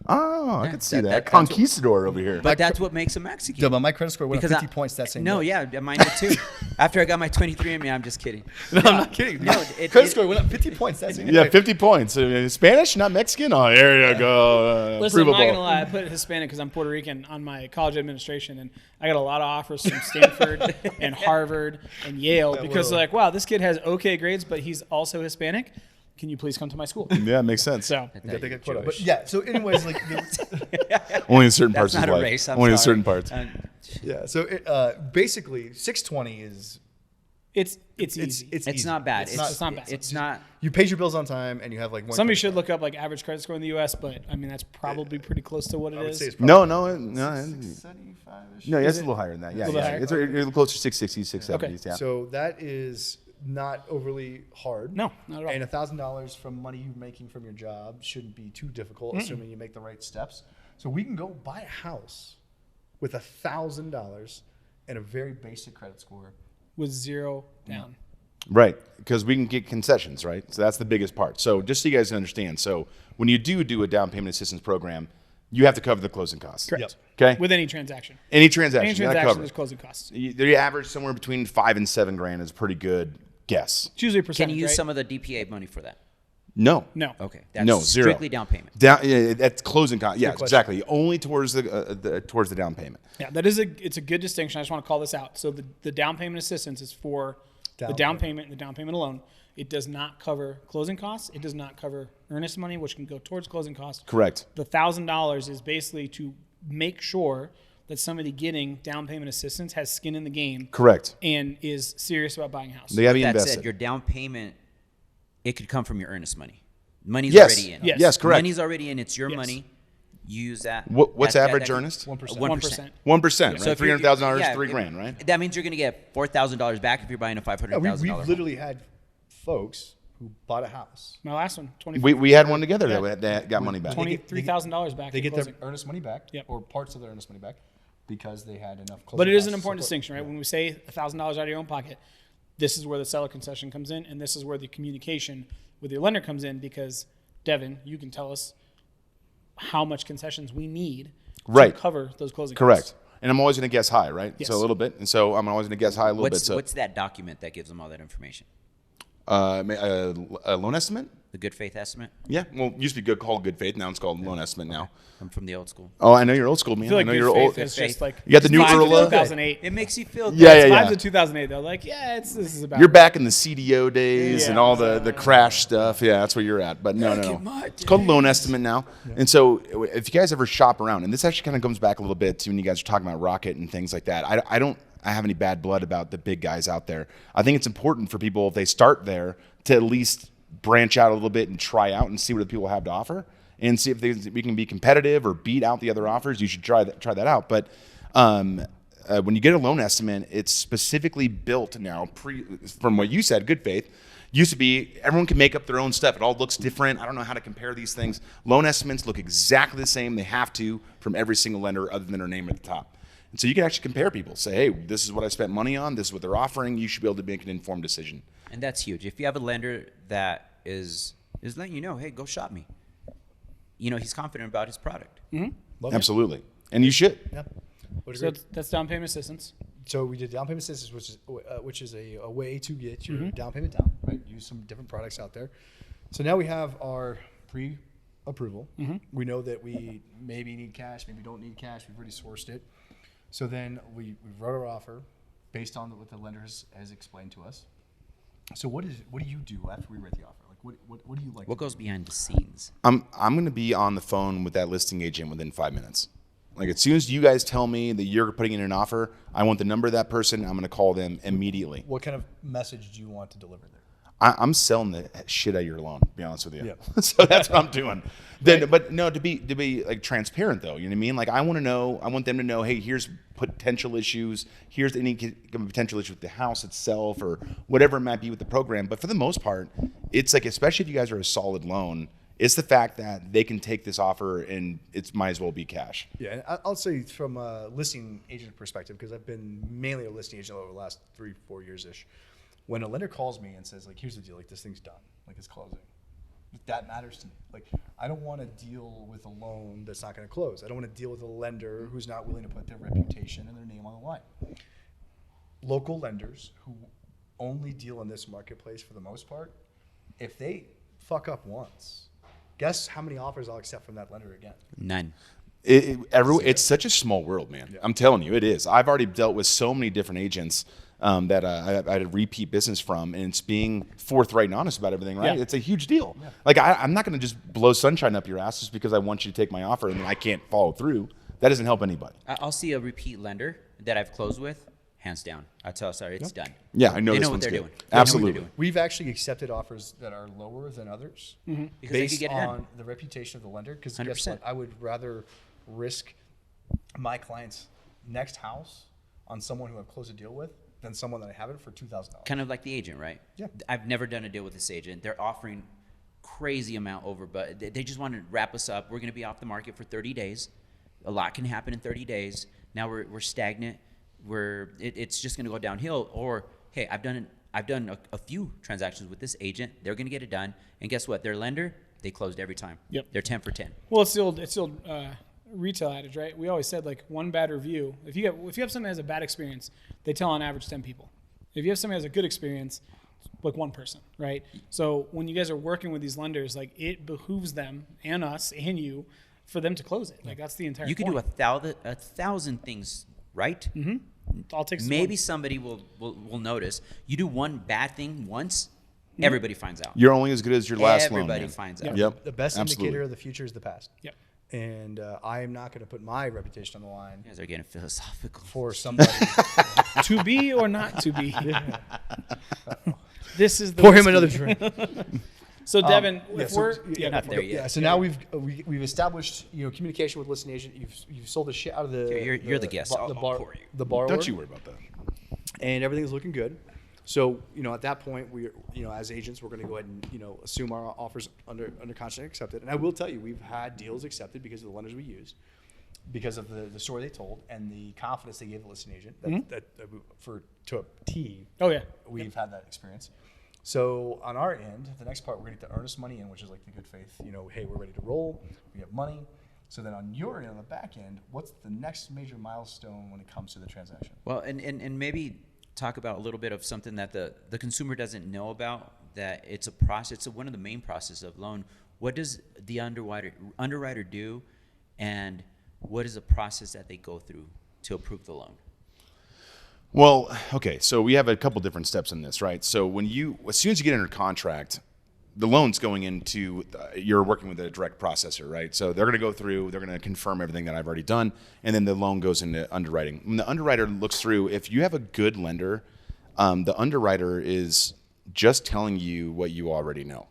Oh, I could see that. that's what- Conquistador over here. But that's what makes a Mexican. Yeah, but my credit score went up Because 50 points that same No, day. yeah, mine did too. After I got my 23andMe, I'm just kidding. No, I'm not kidding. No, Credit score went up 50 points that same Yeah, day. 50 points. Spanish, not Mexican? Oh, there you go. Listen, I'm not provable. gonna lie. I put Hispanic because I'm Puerto Rican on my college administration, and I got a lot of offers from Stanford and Harvard and Yale because they're like, "Wow, this kid has okay grades, but he's also Hispanic. Can you please come to my school?" Yeah, it makes sense. So Yeah, they get quota. Jewish. But yeah, so anyways, like, Only in certain That's parts of not his a life. race. I'm Only in sorry. certain parts. yeah, so basically 620 is it's easy. It's not bad. It's It's not bad. It's not. you pay your bills on time and you have like one. Somebody credit should card. look up like average credit score in the U.S., but I mean that's probably pretty close to what it I would is. say it's No, probably no. 675-ish. No, yeah, it's it? a little higher than that. Yeah, little yeah. higher? It's you're closer to 660s, 670s. Okay. Yeah. So that is not overly hard. No, not at all. And $1,000 from money you're making from your job shouldn't be too difficult, assuming you make the right steps. So we can go buy a house with $1,000 and a very basic credit score. With zero down. Right, because we can get concessions, right? So that's the biggest part. So just so you guys understand, so when you do a down payment assistance program, you have to cover the closing costs. Correct. Okay. With any transaction. Any transaction, Any you gotta transaction, cover. there's closing costs. The average somewhere between $5,000 and $7,000 is a pretty good guess. It's usually a Can percentage, you use right? some of the DPA money for that? No. No. Okay. That's No, zero. strictly down payment. That's closing cost. Yeah, question. exactly. Only towards the down payment. Yeah, it's a good distinction. I just want to call this out. So the down payment assistance is for the down payment and the down payment alone. It does not cover closing costs. It does not cover earnest money, which can go towards closing costs. Correct. The $1,000 is basically to make sure that somebody getting down payment assistance has skin in the game Correct. and is serious about buying a house. They have you That invested. said, your down payment, it could come from your earnest money. Money's Yes. already in. Yes. Yes, correct. Money's already in. It's your Yes. money. You use that. What's That- average that- earnest? 1%. 1%. 1%, So right? if you're- $300,000, yeah, $3,000, right? That means you're going to get $4,000 back if you're buying a $500,000 We've home. literally had folks who bought a house. My last one, We had one together that got money back. $23,000 back. They in get their closing. earnest money back, Yep. or parts of their earnest money back, because they had enough. But it is an closing important costs distinction, right? When we say $1,000 out of your own pocket, this is where the seller concession comes in, and this is where the communication with your lender comes in. Because Devin, you can tell us how much concessions we need Right. to cover those closing Correct. costs. And I'm always going to guess high, right? Yes. So a little bit. And so I'm always going to guess high a little bit. So What's that document that gives them all that information? a loan estimate? The good faith estimate? Yeah. Well, it used to be called good faith. Now it's called loan estimate now. I'm from the old school. Oh, I know you're old school, man. I feel like know good you're faith old. is Good just faith. like You got the new vibes of Urla? 2008. It makes you feel good. Yeah, It's yeah, vibes yeah. of 2008. They're like, yeah, this is about. You're back in the CDO days and Yeah. all the crash stuff. Yeah, that's where you're at. But no. in my It's called loan estimate now. And so if you guys ever shop around, and this actually kind of comes back a little bit to when you guys are talking about Rocket and things like that. I don't have any bad blood about the big guys out there. I think it's important for people, if they start there, to at least branch out a little bit and try out and see what the people have to offer and see if we can be competitive or beat out the other offers. You should try that out. But when you get a loan estimate, it's specifically built now, from what you said, good faith. Used to be everyone can make up their own stuff. It all looks different. I don't know how to compare these things. Loan estimates look exactly the same. They have to from every single lender other than their name at the top. And so you can actually compare people. Say, hey, this is what I spent money on. This is what they're offering. You should be able to make an informed decision. And that's huge. If you have a lender that is letting you know, hey, go shop me. He's confident about his product. Love it. Absolutely. And you should. Yeah. Would So agree. that's down payment assistance. So we did down payment assistance, which is a way to get your down payment down. Right. Use some different products out there. So now we have our pre-approval. We know that we maybe need cash, maybe don't need cash. We've already sourced it. So then we wrote our offer based on what the lender has explained to us. So what do you do after we write the offer? Like what do you like? What to goes do? behind the scenes? I'm going to be on the phone with that listing agent within 5 minutes. Like as soon as you guys tell me that you're putting in an offer, I want the number of that person. I'm going to call them immediately. What kind of message do you want to deliver there? I'm selling the shit out of your loan, to be honest with you. Yeah. So that's what I'm doing. Then, but no, to be like transparent though, you know what I mean? Like I want them to know, hey, here's potential issues, here's any potential issue with the house itself or whatever it might be with the program. But for the most part, it's like, especially if you guys are a solid loan, it's the fact that they can take this offer and it might as well be cash. Yeah, and I'll say from a listing agent perspective, because I've been mainly a listing agent over the last 3-4 years-ish. When a lender calls me and says, like, here's the deal, like, this thing's done, like, it's closing, that matters to me. Like, I don't want to deal with a loan that's not going to close. I don't want to deal with a lender who's not willing to put their reputation and their name on the line. Local lenders who only deal in this marketplace for the most part, if they fuck up once, guess how many offers I'll accept from that lender again? None. It's such a small world, man. Yeah. I'm telling you, it is. I've already dealt with so many different agents that I had a repeat business from, and it's being forthright and honest about everything, right? Yeah. It's a huge deal. Yeah. Like, I'm not going to just blow sunshine up your ass just because I want you to take my offer and then I can't follow through. That doesn't help anybody. I'll see a repeat lender that I've closed with, hands down. I tell, sorry, it's done. Yeah, I know They this know what one's they're good. doing. They know what they're Absolutely. doing. We've actually accepted offers that are lower than others Because they could based get it done. on the reputation of the lender. Because guess 100%. what? I would rather risk my client's next house on someone who I've closed a deal with than someone that I haven't for $2,000. Kind of like the agent, right? Yeah. I've never done a deal with this agent. They're offering crazy amount over, but they just want to wrap us up. We're going to be off the market for 30 days. A lot can happen in 30 days. Now we're stagnant. It's just going to go downhill. Or, hey, I've done a few transactions with this agent. They're going to get it done. And guess what? Their lender, they closed every time. Yep. They're 10 for 10. Well, it's the old retail adage, right? We always said, like, one bad review. If you have somebody that has a bad experience, they tell on average 10 people. If you have somebody that has a good experience, like one person, right? So when you guys are working with these lenders, like, it behooves them and us and you for them to close it. Like, that's the entire You can point. do a thousand things right. Mm-hmm. All it takes is Maybe one. somebody will notice. You do one bad thing once, everybody finds out. You're only as good as your last loan. Everybody man. finds out. Yep. The best Absolutely. indicator of the future is the past. Yep. And I am not going to put my reputation on the line You guys are getting philosophical. for somebody. To be or not to be. This is the Pour him whiskey. another drink. So Devin, Yeah, if so- we're yeah, not there yet. Yeah, so now we've established communication with listing agent. You've sold the shit out of the. You're the guest. I'll pour you. The borrower. Don't you worry about that. And everything's looking good. So at that point, we as agents, we're going to go ahead and assume our offers under contract accepted. And I will tell you, we've had deals accepted because of the lenders we used, because of the story they told and the confidence they gave the listing agent. To a T. Oh, yeah. We've had that experience. So on our end, the next part, we're going to get the earnest money in, which is like the good faith. Hey, we're ready to roll. We have money. So then on your end, on the back end, what's the next major milestone when it comes to the transaction? Well, and maybe talk about a little bit of something that the consumer doesn't know about, that it's a process. It's one of the main processes of loan. What does the underwriter do, and what is the process that they go through to approve the loan? Well, okay, so we have a couple different steps in this, right? So as soon as you get under contract, the loan's going into, you're working with a direct processor, right? So they're going to go through, they're going to confirm everything that I've already done, and then the loan goes into underwriting. When the underwriter looks through, if you have a good lender, the underwriter is just telling you what you already know.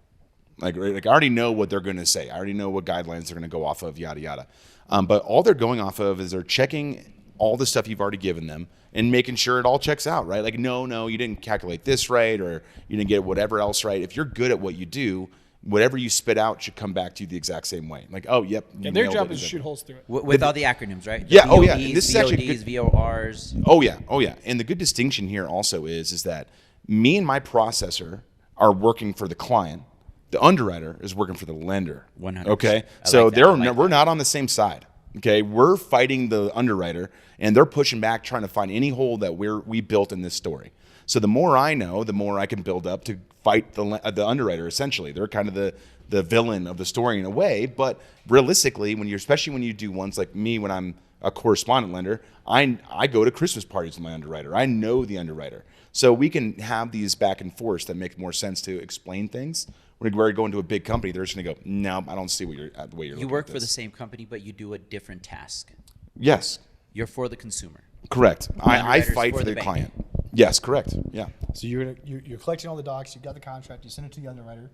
Like I already know what they're going to say. I already know what guidelines they're going to go off of, yada, yada. But all they're going off of is they're checking all the stuff you've already given them and making sure it all checks out, right? Like, no, you didn't calculate this right, or you didn't get whatever else right. If you're good at what you do, whatever you spit out should come back to you the exact same way. Like, oh, yep. Yeah, their job is to shoot holes through it. With all the acronyms, right? Yeah, The oh, yeah. VODs, This is actually VODs, good. VORs. Oh yeah. And the good distinction here also is that me and my processor are working for the client. The underwriter is working for the lender. 100%. Okay, I so like that. I like we're that. not on the same side. Okay, we're fighting the underwriter, and they're pushing back, trying to find any hole that we built in this story. So the more I know, the more I can build up to fight the underwriter. Essentially, they're kind of the villain of the story in a way. But realistically, especially when you do ones like me, when I'm a correspondent lender, I go to Christmas parties with my underwriter. I know the underwriter, so we can have these back and forth that make more sense to explain things. When we're going to a big company, they're just going to go, no, I don't see the way you're You looking work at for the this. same company, but you do a different task. Yes, You're for the consumer. correct. I underwriter's fight for for the the bank. client. Yes, correct. Yeah. So you're collecting all the docs. You got the contract. You send it to the underwriter,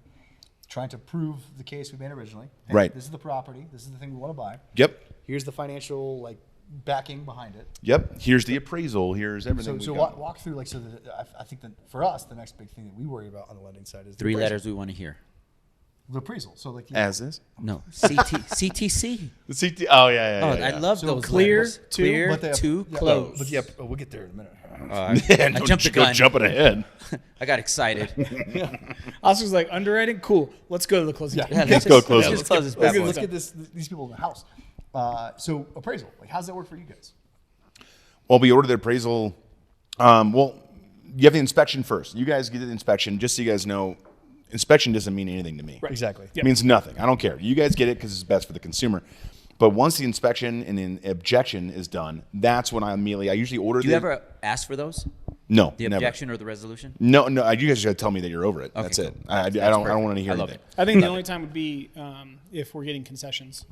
trying to prove the case we made originally. Hey, Right. This is the property. This is the thing we want to buy. Yep. Here's the financial backing behind it. Yep. Here's the appraisal. Here's everything. So walk through so I think that for us the next big thing that we worry about on the lending side is the 3 appraisal. letters we want to hear. The appraisal. So As is. No, CTC. The CT. Oh yeah. Oh, I love So those clear letters. to- Clear But to yeah, close. But we'll get there in a minute. I jumped the gun. Jumping ahead. I got excited. Oscar's like, underwriting? Cool. Let's go to the closing. Yeah, table. Let's go close yeah, it. let's close this Let's bad boy. get these people in the house. So appraisal. How does that work for you guys? Well, we ordered the appraisal. Well, you have the inspection first. You guys get the inspection. Just so you guys know, inspection doesn't mean anything to me. Right. Exactly. It means nothing. I don't care. You guys get it because it's best for the consumer. But once the inspection and the objection is done, that's when I usually order. Do you ever ask for those? No, The never. objection or the resolution? No. You guys got to tell me that you're over it. Okay, That's cool. it. I That's don't perfect. want to hear I love anything. it. I think the only time would be if we're getting concessions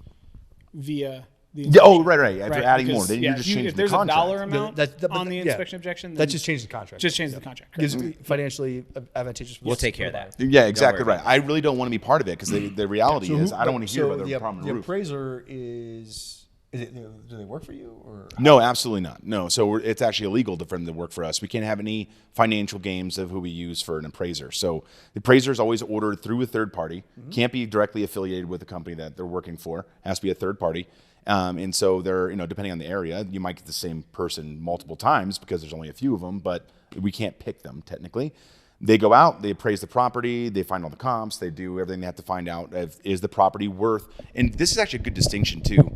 via the Yeah, oh, right. If Right, you're adding because, more, then yeah, you're just if changing there's the contract. a dollar amount on the yeah, inspection objection, That then just changes the contract. just change the contract. Gives financially advantageous. We'll take care of that. Yeah, exactly worry right. I really don't want to be part of it because the reality is I don't want to hear about the problem on the the roof. appraiser is it? Do they work for you or? No, absolutely not. No, so it's actually illegal for them to work for us. We can't have any financial games of who we use for an appraiser. So the appraiser is always ordered through a third party. Can't be directly affiliated with the company that they're working for. Has to be a third party. And so they're, depending on the area, you might get the same person multiple times because there's only a few of them, but we can't pick them technically. They go out, they appraise the property, they find all the comps, they do everything they have to find out is the property worth. And this is actually a good distinction too.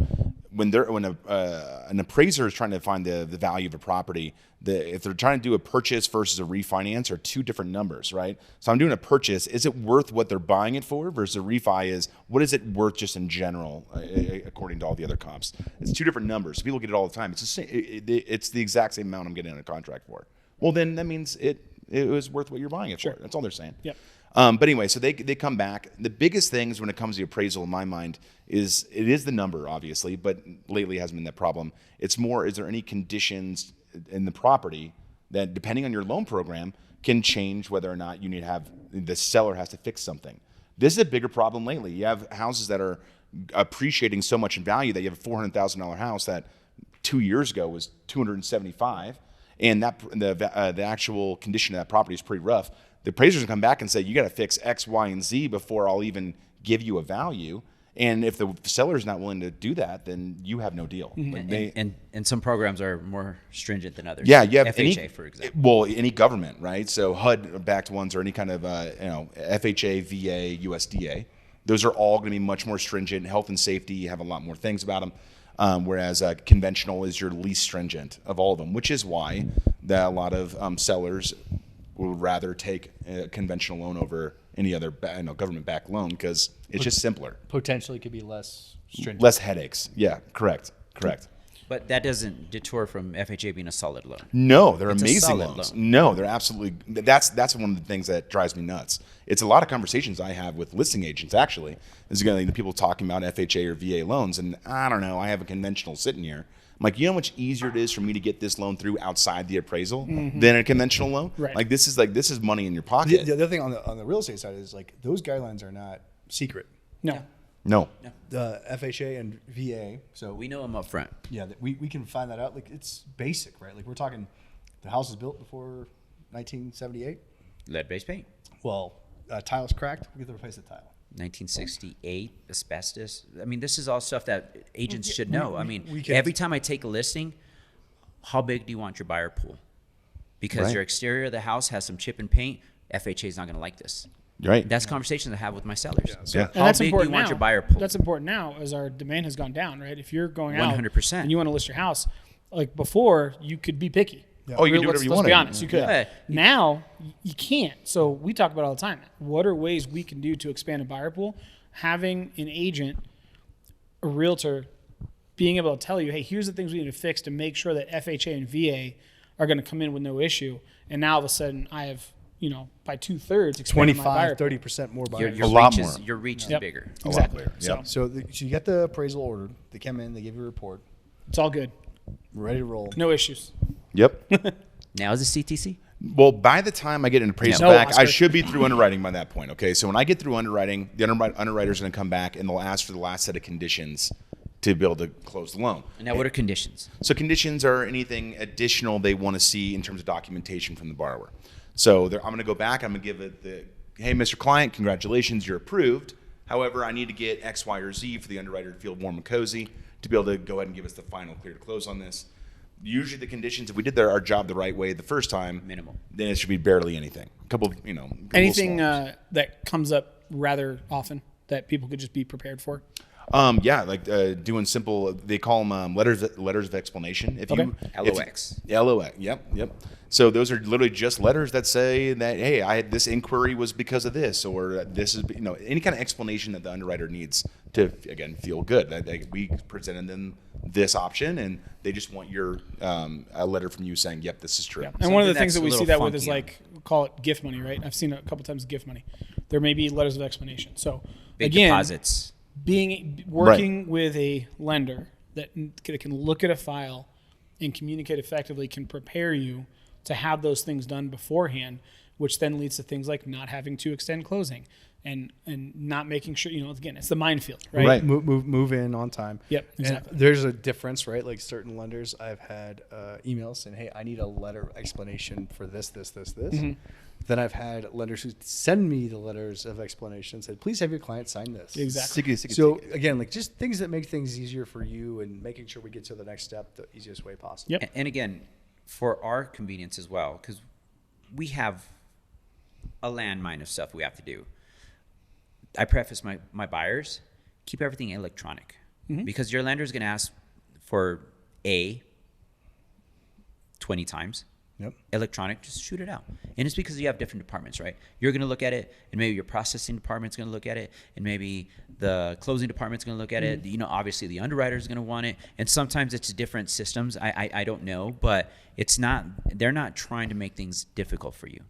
When an appraiser is trying to find the value of a property, if they're trying to do a purchase versus a refinance are two different numbers, right? So I'm doing a purchase. Is it worth what they're buying it for? Versus a refi is what is it worth just in general, according to all the other comps? It's two different numbers. People get it all the time. It's the same, it's the exact same amount I'm getting in a contract for. Well, then that means it was worth what you're buying it for. That's all they're saying. Yep. But anyway, so they come back. The biggest things when it comes to appraisal in my mind is the number, obviously, but lately hasn't been that problem. It's more, is there any conditions in the property that, depending on your loan program, can change whether or not you need to have, the seller has to fix something. This is a bigger problem lately. You have houses that are appreciating so much in value that you have a $400,000 house that 2 years ago was $275,000, and that the actual condition of that property is pretty rough. The appraisers come back and say, you got to fix X, Y, and Z before I'll even give you a value. And if the seller's not willing to do that, then you have no deal. Like And some programs are more stringent than others. yeah, you have FHA, for example. Well, any government, right? So HUD-backed ones or any kind of FHA, VA, USDA. Those are all going to be much more stringent. Health and safety, you have a lot more things about them. Whereas conventional is your least stringent of all of them, which is why a lot of sellers would rather take a conventional loan over any other government-backed loan because it's just simpler. Potentially could be less stringent. Less headaches. Yeah, correct. But that doesn't detour from FHA being a solid loan. No, they're It's a amazing solid loans. loan. No, they're absolutely. That's one of the things that drives me nuts. It's a lot of conversations I have with listing agents. Actually, is going to the people talking about FHA or VA loans, and I don't know. I have a conventional sitting here. I'm like, you know how much easier it is for me to get this loan through outside the appraisal than a conventional loan. Right. Like this is money in your pocket. The other thing on the real estate side is those guidelines are not secret. No. No. The FHA and VA. So We know them up front. yeah, we can find that out. It's basic, right? Like we're talking, the house was built before 1978. Lead-based paint. Well, tile's cracked. We get to replace the tile. 1968, asbestos. I mean, this is all stuff that agents should know. I mean, we can- every time I take a listing, how big do you want your buyer pool? Because Right. your exterior of the house has some chip and paint, FHA is not going to like this. Right. That's conversations I have with my sellers. Yeah. And How that's big do you important want now. your buyer pool? That's important now as our demand has gone down, right? If you're going out 100%. and you want to list your house, like before, you could be picky. Oh, you can do Let's whatever you be want. honest, you could. Yeah. Now you can't. So we talk about it all the time. What are ways we can do to expand a buyer pool? Having an agent, a realtor, being able to tell you, hey, here's the things we need to fix to make sure that FHA and VA are going to come in with no issue. And now all of a sudden, I have, by 2/3 expanded my buyer pool. 30% more Your, buyers. your A lot reach more. is, your reach is Yep. bigger. Exactly. bigger. So Yep. So you get the appraisal ordered. They come in. They give you a report. it's all good. We're ready to roll. No issues. Yep. Now is it CTC? Well, by the time I get an appraisal No, back, I Oscar. should be through underwriting by that point. Okay, so when I get through underwriting, the underwriter's going to come back and they'll ask for the last set of conditions to be able to close the loan. Now, what are conditions? So conditions are anything additional they want to see in terms of documentation from the borrower. So I'm going to go back. I'm going to give it hey, Mr. Client, congratulations, you're approved. However, I need to get X, Y, or Z for the underwriter to feel warm and cozy to be able to go ahead and give us the final clear to close on this. Usually the conditions, if we did our job the right way the first time, Minimal. then it should be barely anything. A couple, Anything that comes up rather often that people could just be prepared for? Yeah, like doing simple. They call them letters of explanation. If Okay. LOX. LOX. Yep. So those are literally just letters that say that, hey, I had this inquiry was because of this, or this is any kind of explanation that the underwriter needs to again feel good. That we presented them this option, and they just want a letter from you saying, yep, this is true. Yeah. And one of the Something things that's that we a see little that with is funky, like, call it gift money, right? I've seen it a couple times, gift money. There may be letters of explanation. So Big again, deposits. working with a lender that can look at a file and communicate effectively can prepare you to have those things done beforehand, which then leads to things like not having to extend closing and not making sure, again, it's the minefield, right? Right. Move in on time. Yep, And exactly. there's a difference, right? Like certain lenders, I've had emails saying, "Hey, I need a letter of explanation for this." Mm-hmm. Then I've had lenders who send me the letters of explanation, said, "Please have your client sign this." Exactly. So again, like just things that make things easier for you and making sure we get to the next step the easiest way possible. Yep. And again, for our convenience as well, because we have a landmine of stuff we have to do. I preface my buyers, keep everything electronic. Because your lender is going to ask for 20 times. Yep. Electronic, just shoot it out. And it's because you have different departments, right? You're going to look at it, and maybe your processing department's going to look at it, and maybe the closing department's going to look at it. Obviously the underwriter is going to want it, and sometimes it's different systems. I don't know, but it's not. They're not trying to make things difficult for you.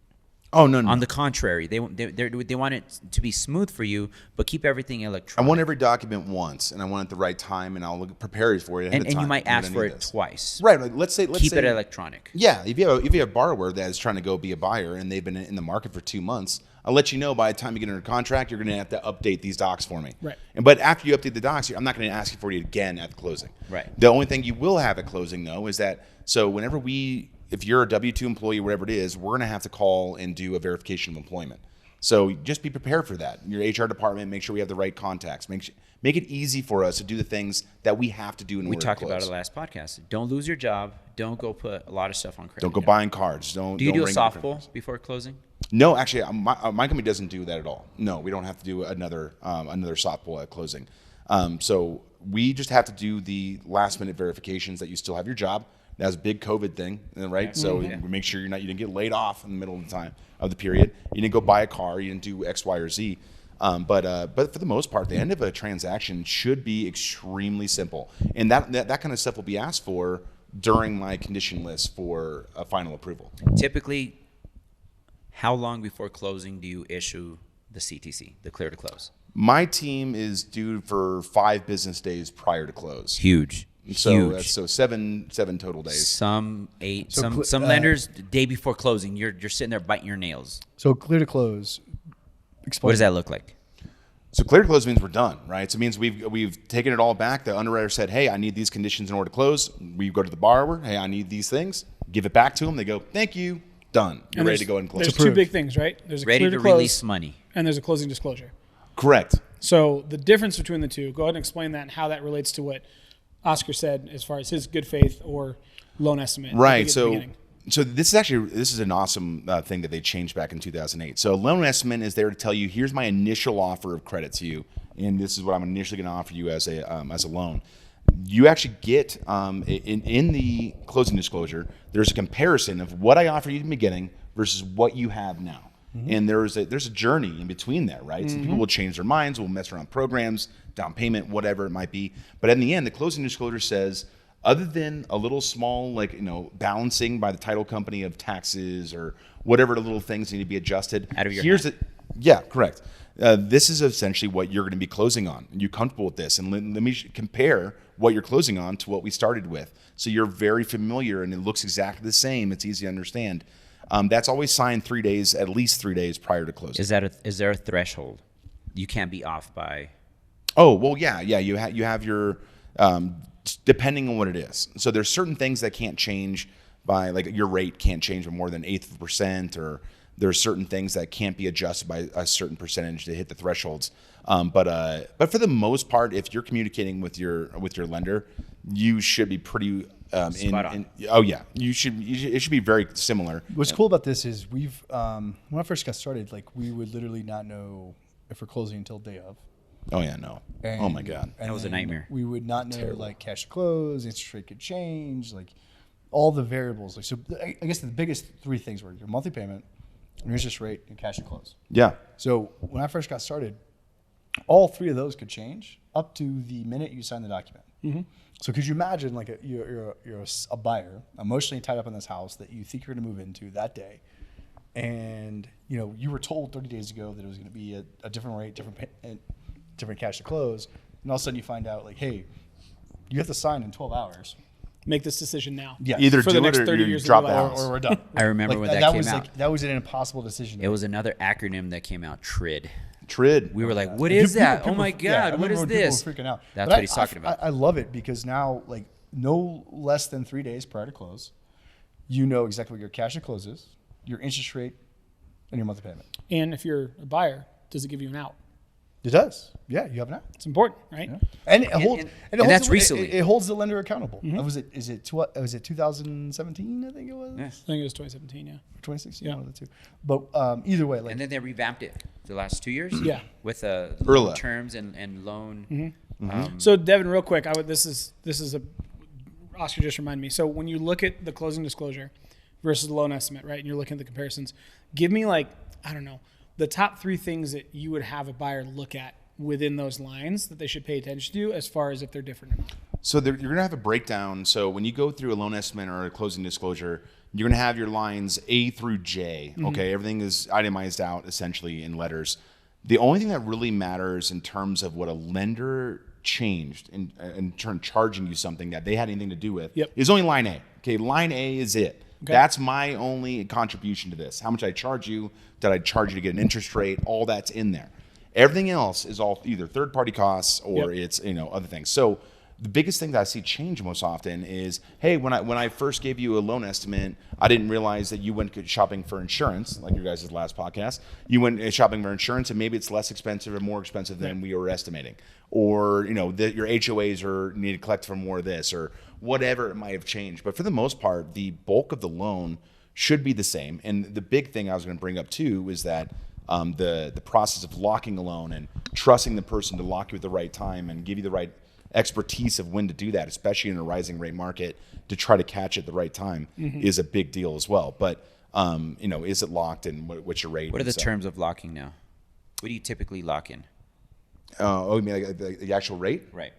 Oh no. On the contrary, they want it to be smooth for you, but keep everything I electronic. want every document once, and I want it at the right time, and I'll prepare it for you ahead of and time. you might You're ask gonna for need it this. twice. Right. Like let's say Keep it electronic. Yeah, if you have a borrower that is trying to go be a buyer and they've been in the market for 2 months, I'll let you know by the time you get under contract, you're going to have to update these docs for me. Right. But after you update the docs, I'm not going to ask you for it again at the closing. Right. The only thing you will have at closing though is that if you're a W-2 employee, whatever it is, we're going to have to call and do a verification of employment. So just be prepared for that. Your HR department, make sure we have the right contacts. Make it easy for us to do the things that we have to do in We order talked to about close. it last podcast. Don't lose your job. Don't go put a lot of stuff on credit. Don't go union. buying cards. Do you don't do a ring different- softball before closing? No, actually, my company doesn't do that at all. No, we don't have to do another softball at closing. So we just have to do the last minute verifications that you still have your job. That's a big COVID thing, right? So we make sure you didn't get laid off in the middle of the time of the period. You didn't go buy a car. You didn't do X, Y, or Z. But for the most part, the end of a transaction should be extremely simple, and that kind of stuff will be asked for during my condition list for a final approval. Typically, how long before closing do you issue the CTC, the clear to close? My team is due for 5 business days prior to close. Huge. So Huge. that's seven total days. Some 8. So some lenders day before closing, you're sitting there biting your nails. So clear to close. Explain. What does that look like? So clear to close means we're done, right? So it means we've taken it all back. The underwriter said, "Hey, I need these conditions in order to close." We go to the borrower, "Hey, I need these things." Give it back to them. They go, "Thank you, done. You're And ready to go and close." There's Approved. two big things, right? There's a Ready clear to to close, release money. and there's a closing disclosure. Correct. So the difference between the two, go ahead and explain that and how that relates to what Oscar said as far as his good faith or loan estimate. Right. at the So beginning. this is an awesome thing that they changed back in 2008. So a loan estimate is there to tell you, here's my initial offer of credit to you, and this is what I'm initially going to offer you as a loan. You actually get in the closing disclosure, there's a comparison of what I offer you in the beginning versus what you have now. Mm-hmm. And there's a journey in between there, right? Mm-hmm. Some people will change their minds, will mess around programs, down payment, whatever it might be. But in the end, the closing disclosure says, other than a little small, balancing by the title company of taxes or whatever the little things need to be adjusted. Out of your here's hand. it. Yeah, correct. this is essentially what you're going to be closing on. Are you comfortable with this? And let me compare what you're closing on to what we started with. So you're very familiar and it looks exactly the same. It's easy to understand. That's always signed 3 days, at least 3 days prior to closing. Is there a threshold? You can't be off by. Oh, well, yeah. You have your, depending on what it is. So there's certain things that can't change by, like your rate can't change by more than 1/8%, or there's certain things that can't be adjusted by a certain percentage to hit the thresholds. But for the most part, if you're communicating with your lender, you should be pretty Spot on. oh yeah, it should be very similar. What's cool about this is we've when I first got started, like we would literally not know if we're closing until day of. Oh yeah, no. Oh my God. And That was a then nightmare. We would not know like cash to close, interest rate could change, like all the variables. Like so, I guess the biggest three things were your monthly payment, your interest rate, and cash to close. Yeah. So when I first got started, all three of those could change up to the minute you sign the document. Mm-hmm. So could you imagine like you're a buyer emotionally tied up in this house that you think you're going to move into that day, and you were told 30 days ago that it was going to be a different rate, different cash to close, and all of a sudden you find out like, hey, you have to sign in 12 hours. Make this decision now. Yeah, Either For do the next it or 30 you years of drop your the life. house. or we're done. I remember when that came was out. that was an impossible decision. It was another acronym that came out, TRID. TRID. We were like, what People- is that? people- Oh my yeah, I God, what remember is when people this? were freaking out. That's But what he's talking about. I love it because now, like, no less than 3 days prior to close, you know exactly what your cash to close is, your interest rate, and your monthly payment. And if you're a buyer, does it give you an out? It does. Yeah, you have an out. It's important, right? Yeah. And it holds. and holds that's the, recently. It holds the lender accountable. Mm-hmm. Was it 2017? I think it was. Yeah. I think it was 2017, yeah. 2016. Yeah. One of the two. But either way, like And then they revamped it the last 2 years. Yeah. With Earla. loan terms and loan. So Devin, real quick, this is a Oscar just reminded me. So when you look at the closing disclosure versus the loan estimate, right, and you're looking at the comparisons, give me like, I don't know, the top 3 things that you would have a buyer look at within those lines that they should pay attention to as far as if they're different or not. So you're going to have a breakdown. So when you go through a loan estimate or a closing disclosure, you're going to have your lines A through J. Okay, everything is itemized out essentially in letters. The only thing that really matters in terms of what a lender changed in turn charging you something that they had anything to do with is only line A. Okay, line A is it. Okay. That's my only contribution to this. How much I charge you? Did I charge you to get an interest rate? All that's in there. Everything else is all either third-party costs or it's other things. So the biggest thing that I see change most often is, hey, when I first gave you a loan estimate, I didn't realize that you went shopping for insurance, like your guys' last podcast. You went shopping for insurance, and maybe it's less expensive or more expensive than we were estimating, or your HOAs are need to collect for more of this, or whatever it might have changed. But for the most part, the bulk of the loan should be the same. And the big thing I was going to bring up too is that the process of locking a loan and trusting the person to lock you at the right time and give you the right expertise of when to do that, especially in a rising rate market, to try to catch it at the right time is a big deal as well. But is it locked and what's your rate? What are the terms of locking now? What do you typically lock in? You mean like the actual rate? Right.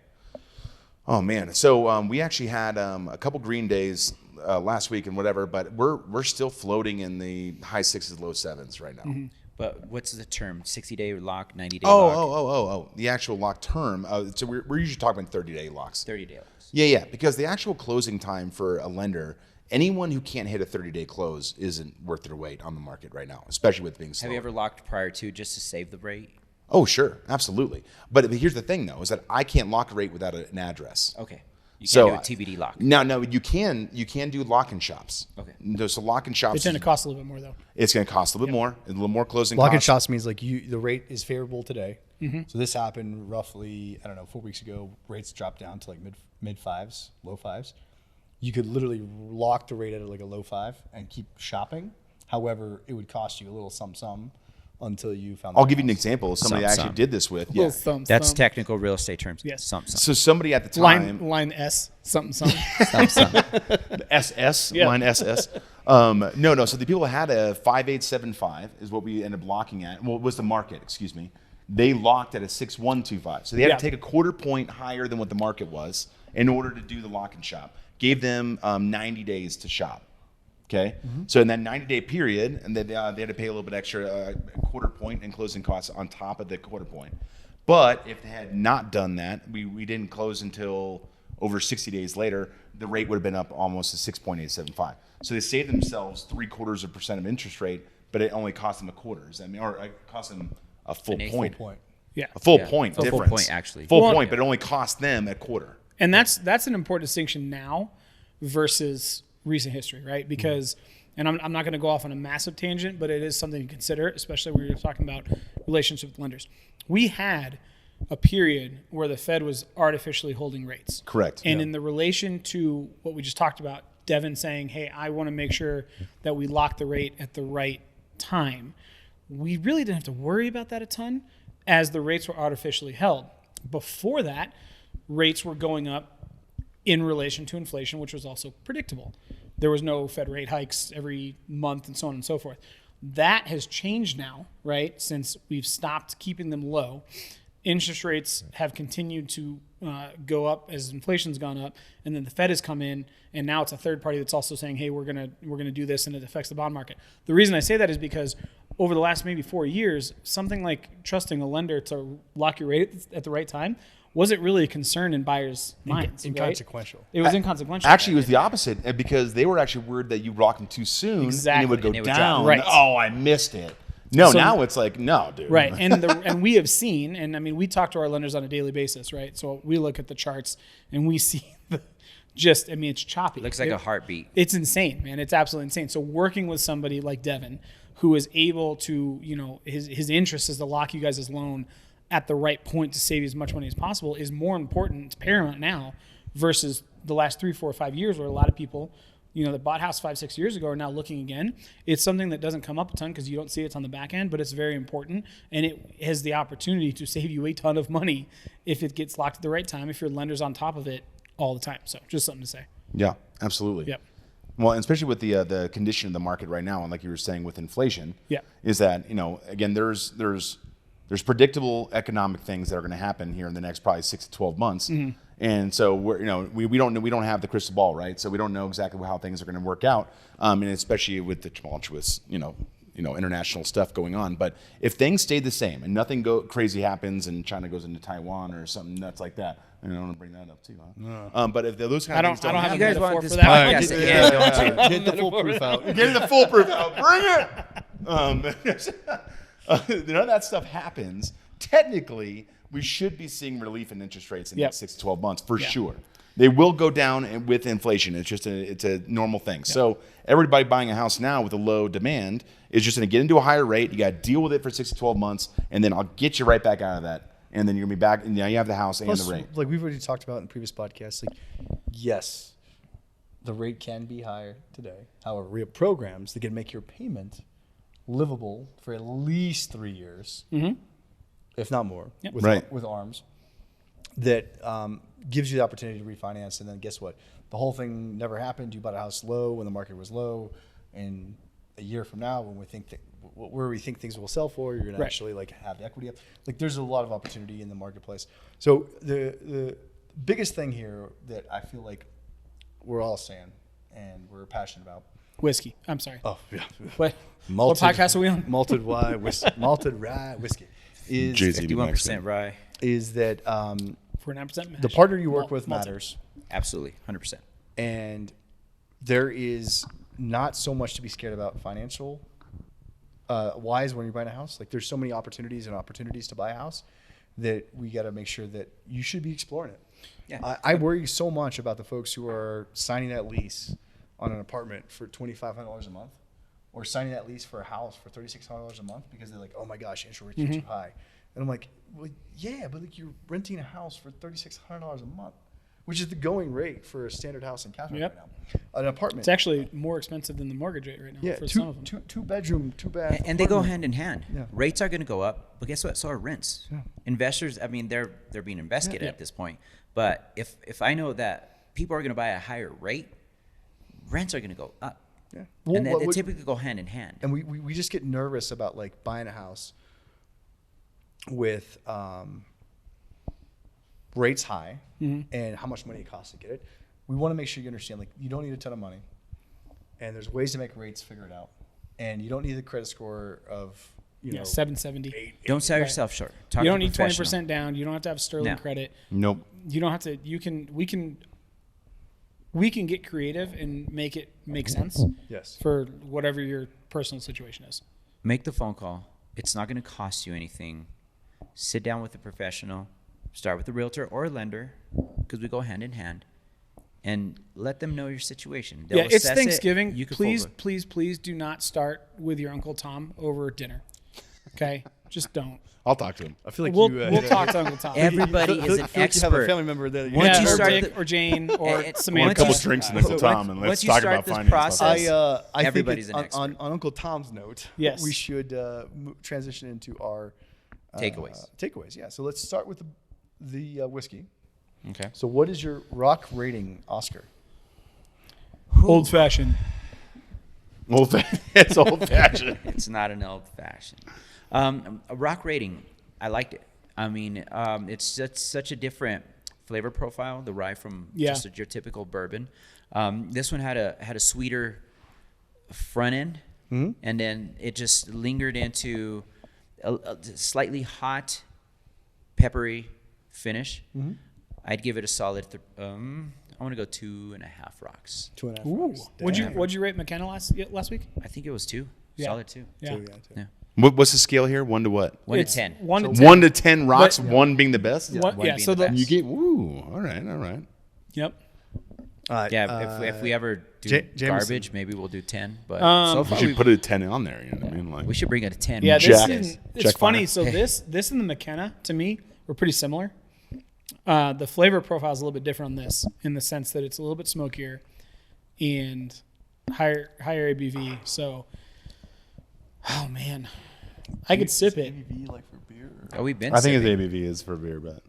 Oh man, so we actually had a couple green days last week and whatever, but we're still floating in the high 6s, low 7s right now. But what's the term? 60-day lock, 90-day lock? Oh. The actual lock term. So we're usually talking 30-day locks. 30-day locks. Yeah. Because the actual closing time for a lender, anyone who can't hit a 30-day close isn't worth their weight on the market right now, especially with being slow. Have you ever locked prior to just to save the rate? Oh, sure. Absolutely. But here's the thing, though, is that I can't lock a rate without an address. Okay. You So can't do a TBD lock. No, you can do lock-in shops. Okay. So lock-in shops. It's going to cost a little bit more though. It's going to cost a little bit more, a little more closing lock-in costs. shops means like the rate is favorable today. So this happened roughly 4 weeks ago. Rates dropped down to like mid 5s, low 5s. You could literally lock the rate at like a low 5 and keep shopping. However, it would cost you a little some until you found. I'll give you an example of somebody I actually Some. did this with. Little Yeah. thumb, That's thumb. technical real estate terms. Yes. Some. So somebody at the time, Line S, something. SS, Yeah. line SS. No. So the people had a 5875 is what we ended up locking at. Well, it was the market, excuse me. They locked at a 6125. So they had to take a quarter point higher than what the market was in order to do the lock and shop. Gave them 90 days to shop. Okay, so in that 90-day period, and they had to pay a little bit extra, a quarter point in closing costs on top of the quarter point. But if they had not done that, we didn't close until over 60 days later, the rate would have been up almost to 6.875. So they saved themselves 0.75% of interest rate, but it only cost them a quarter. Does that mean, or it cost them a full point? Yeah. A full point Full difference. point, actually. Full Well, point, but it only cost them a quarter. And that's an important distinction now versus recent history, right? Because, and I'm not going to go off on a massive tangent, but it is something to consider, especially when you're talking about relationships with lenders. We had a period where the Fed was artificially holding rates. Correct. And in the relation to what we just talked about, Devin saying, hey, I want to make sure that we lock the rate at the right time, we really didn't have to worry about that a ton as the rates were artificially held. Before that, rates were going up in relation to inflation, which was also predictable. There was no Fed rate hikes every month and so on and so forth. That has changed now, right? Since we've stopped keeping them low. Interest rates have continued to go up as inflation's gone up, and then the Fed has come in, and now it's a third party that's also saying, hey, we're gonna do this, and it affects the bond market. The reason I say that is because over the last maybe 4 years, something like trusting a lender to lock your rate at the right time wasn't really a concern in buyers' minds. Inconsequential. Right? It was inconsequential. Actually, it was the opposite because they were actually worried that you locked them too soon Exactly. and it would go And it would down. drop. Right. Oh, I missed it. No, So- now it's like, no, dude. Right, and we have seen, and I mean, we talk to our lenders on a daily basis, right? So we look at the charts and we see it's choppy. Looks like a heartbeat. It's insane, man. It's absolutely insane. So working with somebody like Devin, who is able to, his interest is to lock you guys' loan at the right point to save you as much money as possible is more important. It's paramount now versus the last 3, 4, 5 years where a lot of people, that bought house 5, 6 years ago are now looking again. It's something that doesn't come up a ton because you don't see it's on the back end, but it's very important. And it has the opportunity to save you a ton of money if it gets locked at the right time, if your lender's on top of it all the time. So just something to say. Yeah, absolutely. Yep. Well, and especially with the condition of the market right now, and like you were saying with inflation, Yeah. is that, again, there's predictable economic things that are going to happen here in the next probably 6 to 12 months. Mm-hmm. And so we don't have the crystal ball, right? So we don't know exactly how things are going to work out. And especially with the tumultuous, international stuff going on. But if things stay the same and nothing crazy happens and China goes into Taiwan or something nuts like that, I don't want to bring that up too. Huh? But if those kind of things don't I don't have You a guys metaphor want for this that. podcast to end, don't you? Get the foolproof out. Get the foolproof out. Bring it. None of that stuff happens. Technically, we should be seeing relief in interest rates in the next 6 to 12 months for sure. They will go down with inflation. It's just it's a normal thing. Yeah. So everybody buying a house now with a low demand is just going to get into a higher rate. You got to deal with it for 6 to 12 months, and then I'll get you right back out of that. And then you're going to be back, and now you have the house and the rate. Like we've already talked about in previous podcasts, like, yes, the rate can be higher today. However, we have programs that can make your payment livable for at least 3 years, if not more, with ARMs, that gives you the opportunity to refinance. And then guess what? The whole thing never happened. You bought a house low when the market was low, and a year from now, when we think that where we think things will sell for, you're going to actually like have the equity up. Like there's a lot of opportunity in the marketplace. So the biggest thing here that I feel like we're all saying and we're passionate about. Whiskey. I'm sorry. Oh yeah. What podcast are we on? Malted rye whiskey is Jay-Z 51% rye. is that 49% mash. the partner you work with malted. matters, Absolutely, 100%. and there is not so much to be scared about financial wise when you're buying a house. Like there's so many opportunities to buy a house that we got to make sure that you should be exploring it. Yeah. I worry so much about the folks who are signing that lease on an apartment for $2,500 a month, or signing that lease for a house for $3,600 a month because they're like, oh my gosh, interest rates are too high. And I'm like, well, yeah, but like you're renting a house for $3,600 a month, which is the going rate for a standard house in Casper right now. An apartment. It's actually more expensive than the mortgage rate right now for some of them. two bedroom, 2 bath. And they go hand in hand. Yeah. Rates are going to go up, but guess what? So are rents. Yeah. Investors, I mean, they're being investigated at this point. But if I know that people are going to buy a higher rate, rents are going to go up. Yeah. And they typically go hand in hand. And we just get nervous about like buying a house with rates high and how much money it costs to get it. We want to make sure you understand, like, you don't need a ton of money, and there's ways to make rates figure it out. And you don't need the credit score of, you know, 770. Don't sell Right. yourself short. Talk You to don't a need professional. 20% down. You don't have to have sterling No. credit. Nope. You don't have to. We can get creative and make it make sense yes. for whatever your personal situation is. Make the phone call. It's not going to cost you anything. Sit down with a professional. Start with a realtor or a lender, because we go hand in hand, and let them know your situation. They'll Yeah, it's assess Thanksgiving. It. You can Please, forward. please, please do not start with your Uncle Tom over dinner. Okay, just don't. I'll talk to him. I feel like We'll you, talk to Uncle Tom. Everybody I feel is like an you have a expert. family member that Once Yeah, you or start Dick the- or Jane or And- Samantha. One couple Once- drinks in so Uncle once- Tom, and let's once you talk start about this finance. process- I think Everybody's it's an expert. on Uncle Tom's note. Yes. we should transition into our Takeaways. Takeaways, yeah. So let's start with the whiskey. Okay. So what is your rock rating, Oscar? Old fashioned. It's old fashioned. It's not an old fashioned. A rock rating, I liked it. I mean, it's just such a different flavor profile, the rye from just your typical bourbon. This one had a sweeter front end, and then it just lingered into a slightly hot, peppery finish. I'd give it a solid. I want to go 2.5 rocks. 2.5 Ooh. rocks. What'd you rate McKenna last week? I think it was 2. Yeah. Solid 2. Yeah. Two. Yeah. What's the scale here? 1 to what? 1 It's to 10. 1 to 10. 1 to 10 rocks. But- 1 being the best. What- one yeah. being So the the best. You get all right, all right. yep. All right, Yeah, if we ever do Jameson. garbage, maybe we'll do 10. But so We far, should put a 10 on there. You know what I mean? Like, we should bring it to 10. Yeah, this Jack. is, it's Jack funny. Bonner. So this and the McKenna to me were pretty similar. The flavor profile is a little bit different on this in the sense that it's a little bit smokier and higher ABV. So, oh man, I could sip it. ABV like for beer. Oh, we've been. I think sipping. his ABV is for beer, but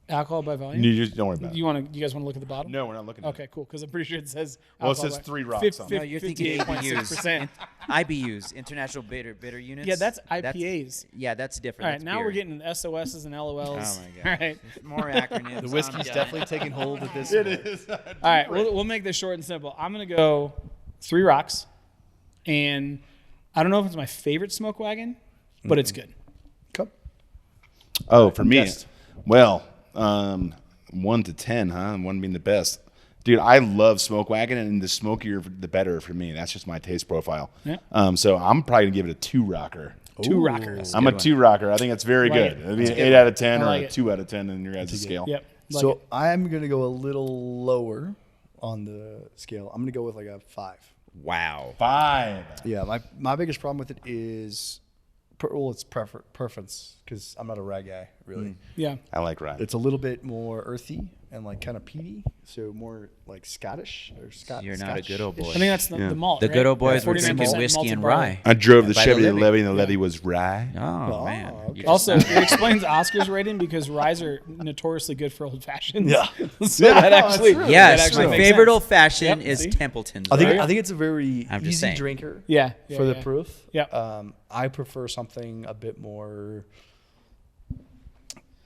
Alcohol by volume. you just don't worry about it. You guys want to look at the bottom? No, we're not looking at Okay, cool. Because I'm pretty sure it says. Well, it alcohol says by- 3 rocks on it. No, you're thinking ABUs. 58.6%. IBUs, International Bitter Units. Yeah, that's IPAs. Yeah, that's different. All right, That's now beer. we're getting SOSs and LOLs. Oh my god. All right. More acronyms. The whiskey's I'm done. definitely taking hold at this. is. All right, we'll make this short and simple. I'm gonna go 3 rocks, and I don't know if it's my favorite smoke wagon, but it's good. Cup. Oh, for me, Guessed. well, 1 to 10, huh? 1 being the best. Dude, I love Smoke Wagon, and the smokier, the better for me. That's just my taste profile. Yeah. So I'm probably gonna give it a 2 rocker. 2 rockers. I'm a 2 rocker. I think it's very Like good. it. I mean, That's 8 out of 10 I or like a it. 2 out of 10 in your guys' scale. Yep. Like So it. I'm gonna go a little lower on the scale. I'm gonna go with like a 5. Wow. 5. Yeah, my biggest problem with it is, it's preference because I'm not a rye guy really. Yeah. I like rye. It's a little bit more earthy and like kind of peaty, so more like Scottish or Scotch. You're not a good old boy. I think that's the malt. The right? good old boys were 49% drinking whiskey malted and barley. rye. I drove the By the Chevy levy. Levy, and the Levy was rye. Oh, man. okay. You just- Also, it explains Oscar's rating because ryes are notoriously good for old fashions. Yeah. So that actually, yes, that actually my makes favorite sense. old fashioned Yep, is see? Templeton's. I think right? I think it's a very I'm just easy saying. drinker. Yeah. For the proof. Yeah. I prefer something a bit more,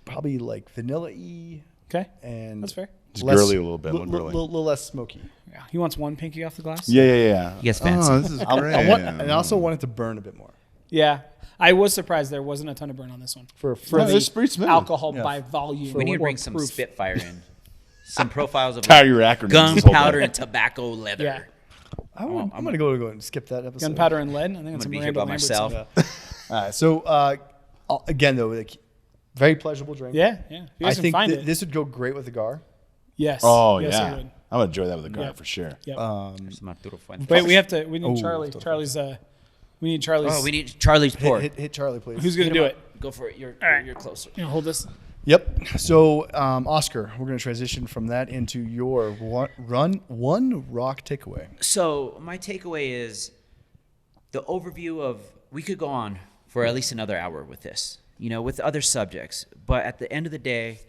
probably like vanilla-y Okay. and That's fair. Just girly a little bit, little girly. little less smoky. Yeah. He wants one pinky off the glass. Yeah. He gets fancy. Oh, this is great. And I also want it to burn a bit more. Yeah. I was surprised there wasn't a ton of burn on this one. For No, the it's pretty smooth. Alcohol Yeah. by volume. we need to or bring some proof. Spitfire in. Some profiles of Tired of your acronyms. this whole gunpowder thing. and tobacco leather. Yeah. I'm gonna go and skip that episode. Gunpowder and lead. I think I'm it's going a to be here Miranda by Lambert myself. song. All right. So again, though, like very pleasurable drink. Yeah. Yeah. If you I guys can think find it. this would go great with the gar. Yes. Oh, yes, yeah. It would. I would enjoy that with a guard Yeah. for sure. Yep. Some Arturo Fuentes. Wait, we need Oh, Charlie. Arturo Charlie's. We need Charlie's. Oh, we need Charlie's pour. Hit Charlie, please. Who's gonna Hit do him it? up. Go for it. You're closer. You know, hold this. Yep. So, Oscar, we're going to transition from that into your one rock takeaway. So my takeaway is the overview of, we could go on for at least another hour with this, with other subjects. But at the end of the day,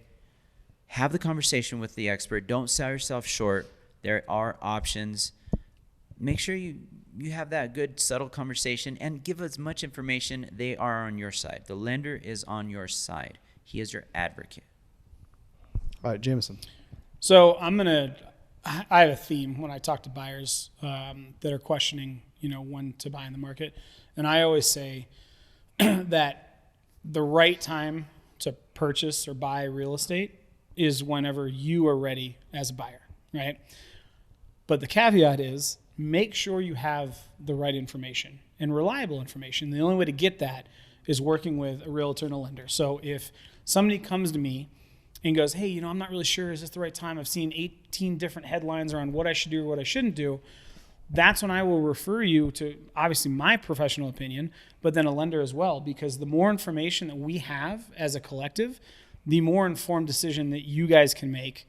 have the conversation with the expert. Don't sell yourself short. There are options. Make sure you have that good, subtle conversation and give as much information. They are on your side. The lender is on your side. He is your advocate. All right, Jameson. So I have a theme when I talk to buyers that are questioning, when to buy in the market. And I always say that the right time to purchase or buy real estate is whenever you are ready as a buyer, right? But the caveat is make sure you have the right information and reliable information. The only way to get that is working with a realtor and a lender. So if somebody comes to me and goes, hey, I'm not really sure, is this the right time? I've seen 18 different headlines around what I should do or what I shouldn't do. That's when I will refer you to, obviously, my professional opinion, but then a lender as well, because the more information that we have as a collective, the more informed decision that you guys can make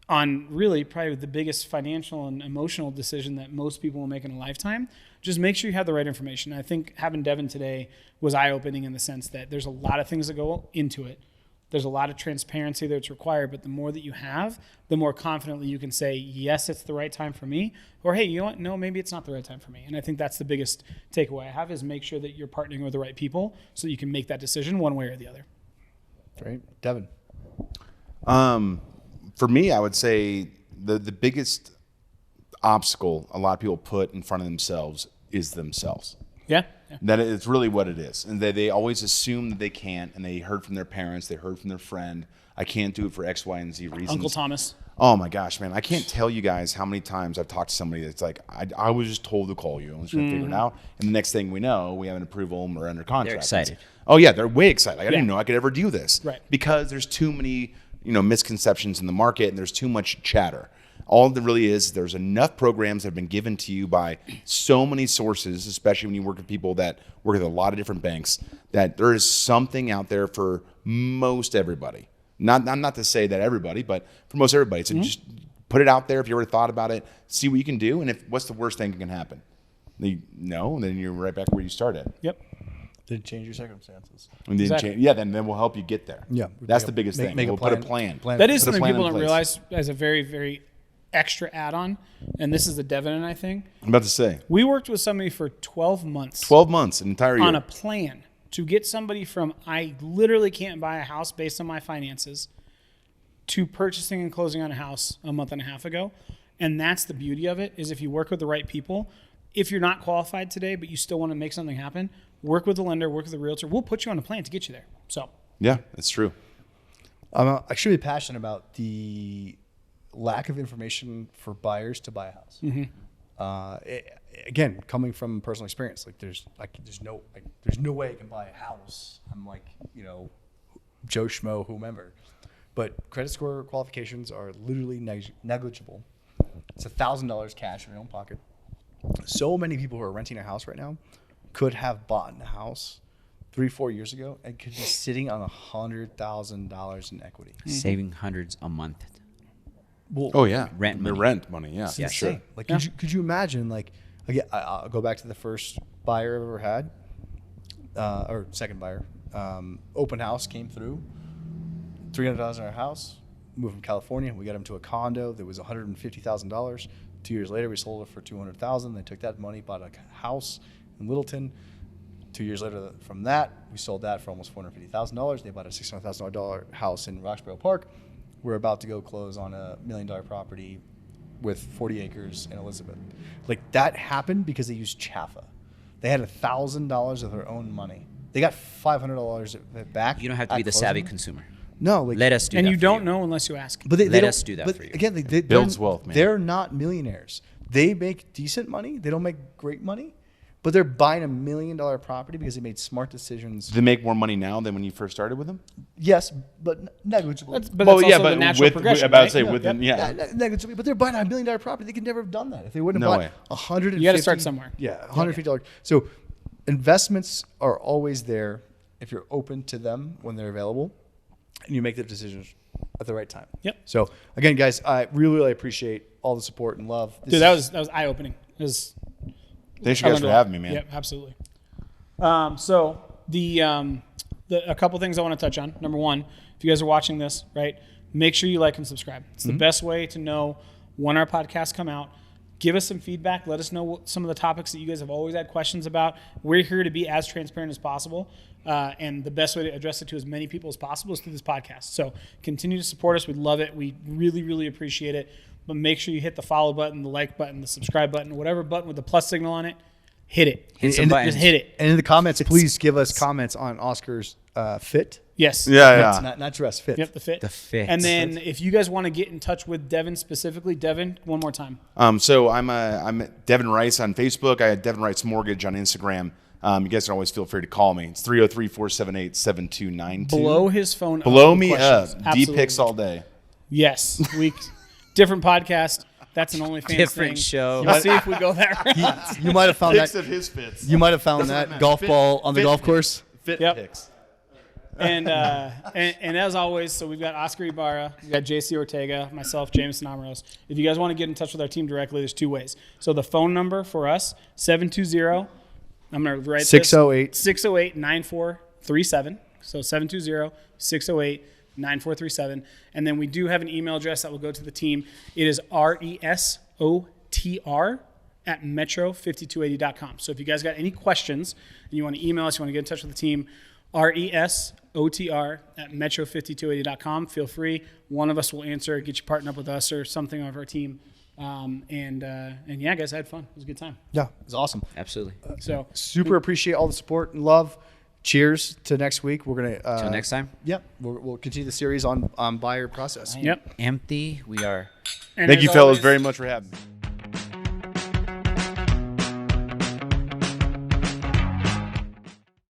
on really probably the biggest financial and emotional decision that most people will make in a lifetime. Just make sure you have the right information. I think having Devin today was eye-opening in the sense that there's a lot of things that go into it. There's a lot of transparency that's required, but the more that you have, the more confidently you can say, yes, it's the right time for me, or hey, you know what? No, maybe it's not the right time for me. And I think that's the biggest takeaway I have is make sure that you're partnering with the right people so that you can make that decision one way or the other. Great. Devin. For me, I would say the biggest obstacle a lot of people put in front of themselves is themselves. Yeah. That it's really what it is. And they always assume that they can't, and they heard from their parents, they heard from their friend, I can't do it for X, Y, and Z reasons. Uncle Thomas. Oh my gosh, man. I can't tell you guys how many times I've talked to somebody that's like, I was just told to call you. I was trying to figure it out. And the next thing we know, we have an approval and we're under contract. They're excited. Oh yeah, they're way excited. Like, I didn't even know I could ever do this. Right. Because there's too many, misconceptions in the market and there's too much chatter. All that really is, there's enough programs that have been given to you by so many sources, especially when you work with people that work with a lot of different banks, that there is something out there for most everybody. Not to say that everybody, but for most everybody. So just put it out there if you ever thought about it, see what you can do, and what's the worst thing that can happen? No, and then you're right back where you started. Yep. Did change your circumstances. And then Exactly. then we'll help you get there. Yeah. That's the biggest thing. Make We'll put a plan. That is Put a something plan people in don't place. realize as a very, very extra add-on, and this is the Devin and I thing. I'm about to say. We worked with somebody for 12 months 12 months, an entire year. on a plan to get somebody from I literally can't buy a house based on my finances to purchasing and closing on a house a month and a half ago. And that's the beauty of it, is if you work with the right people, if you're not qualified today but you still want to make something happen, work with the lender, work with the realtor. We'll put you on a plan to get you there. So Yeah, that's true. I'm extremely passionate about the lack of information for buyers to buy a house. Again, coming from personal experience, there's no way I can buy a house. I'm like, Joe Schmo, whomever. But credit score qualifications are literally negligible. It's $1,000 cash in your own pocket. So many people who are renting a house right now could have bought a house 3-4 years ago and could be sitting on $100,000 in equity. Saving hundreds a month. Well, Oh yeah, Rent the money. rent money. Yeah, Yeah. for sure. insane. Like, could you imagine? Like, again, I'll go back to the first buyer I've ever had, or second buyer. Open house came through, $300,000 in our house. Moved from California. We got him to a condo that was $150,000. 2 years later, we sold it for $200,000. They took that money, bought a house in Littleton. 2 years later, from that, we sold that for almost $450,000. They bought a $600,000 house in Roxborough Park. We're about to go close on a $1 million property with 40 acres in Elizabeth. Like, that happened because they used Chaffa. They had $1,000 of their own money. They got $500 back. You don't have to be at the savvy closing. consumer. No, like, Let us do and that you for don't know unless you ask. but they Let don't- us do that but for you. Again, builds they're- wealth, man. They're not millionaires. They make decent money. They don't make great money, but they're buying $1 million property because they made smart decisions. Do they make more money now than when you first started with them? Yes, but negligibly. But that's also the natural progression. about to right? say Yeah. within, Yeah, yeah. negligibly. But they're buying $1 million property. They could never have done that if they wouldn't have No bought way. $150. You got to start somewhere. Yeah, $150. So investments are always there if you're open to them when they're available, and you make the decisions at the right time. Yep. So again, guys, I really appreciate all the support and love. This Dude, that is- was eye opening. Thanks you guys for having me, man. Yep, absolutely. So a couple things I want to touch on. Number one, if you guys are watching this, right, make sure you like and subscribe. It's the best way to know when our podcasts come out. Give us some feedback. Let us know what some of the topics that you guys have always had questions about. We're here to be as transparent as possible. And the best way to address it to as many people as possible is through this podcast. So continue to support us. We love it. We really, really appreciate it. But make sure you hit the follow button, the like button, the subscribe button, whatever button with the plus signal on it. Hit it. Hit some buttons. Just hit it. And in the comments, please give us comments on Oscar's fit. Yes. Yeah. Not dress, fit. Yep, the fit. The fit. And then if you guys want to get in touch with Devin specifically, Devin, one more time. So I'm Devin Rice on Facebook. I had Devin Rice Mortgage on Instagram. You guys can always feel free to call me. It's 303-478-7292. Blow his phone up. Blow with me questions. up. Absolutely. D-pics all day. Yes. Different podcast. That's an OnlyFans Different thing. show. We'll see if we go that route. You might have found Pics that. of his fits. You might have found That's what I that meant. golf Fit- ball on the fit golf pics. course. Fit Yep. pics. And as always, so we've got Oscar Ibarra, we've got JC Ortega, myself, Jameson Amaros. If you guys want to get in touch with our team directly, there's two ways. So the phone number for us, 720, I'm going to write 608. 608-9437. So 720-608-9437. And then we do have an email address that will go to the team. It is resotr@metro5280.com. So if you guys got any questions and you want to email us, you want to get in touch with the team, resotr@metro5280.com. Feel free. One of us will answer, get you partnered up with us or something of our team. And yeah, guys, I had fun. It was a good time. Yeah, it was awesome. Absolutely. So Super appreciate all the support and love. Cheers to next week. We're gonna Till next time. Yeah, we'll continue the series on buyer process. yep. Empty. We are. And Thank as you, fellas, always- very much for having me.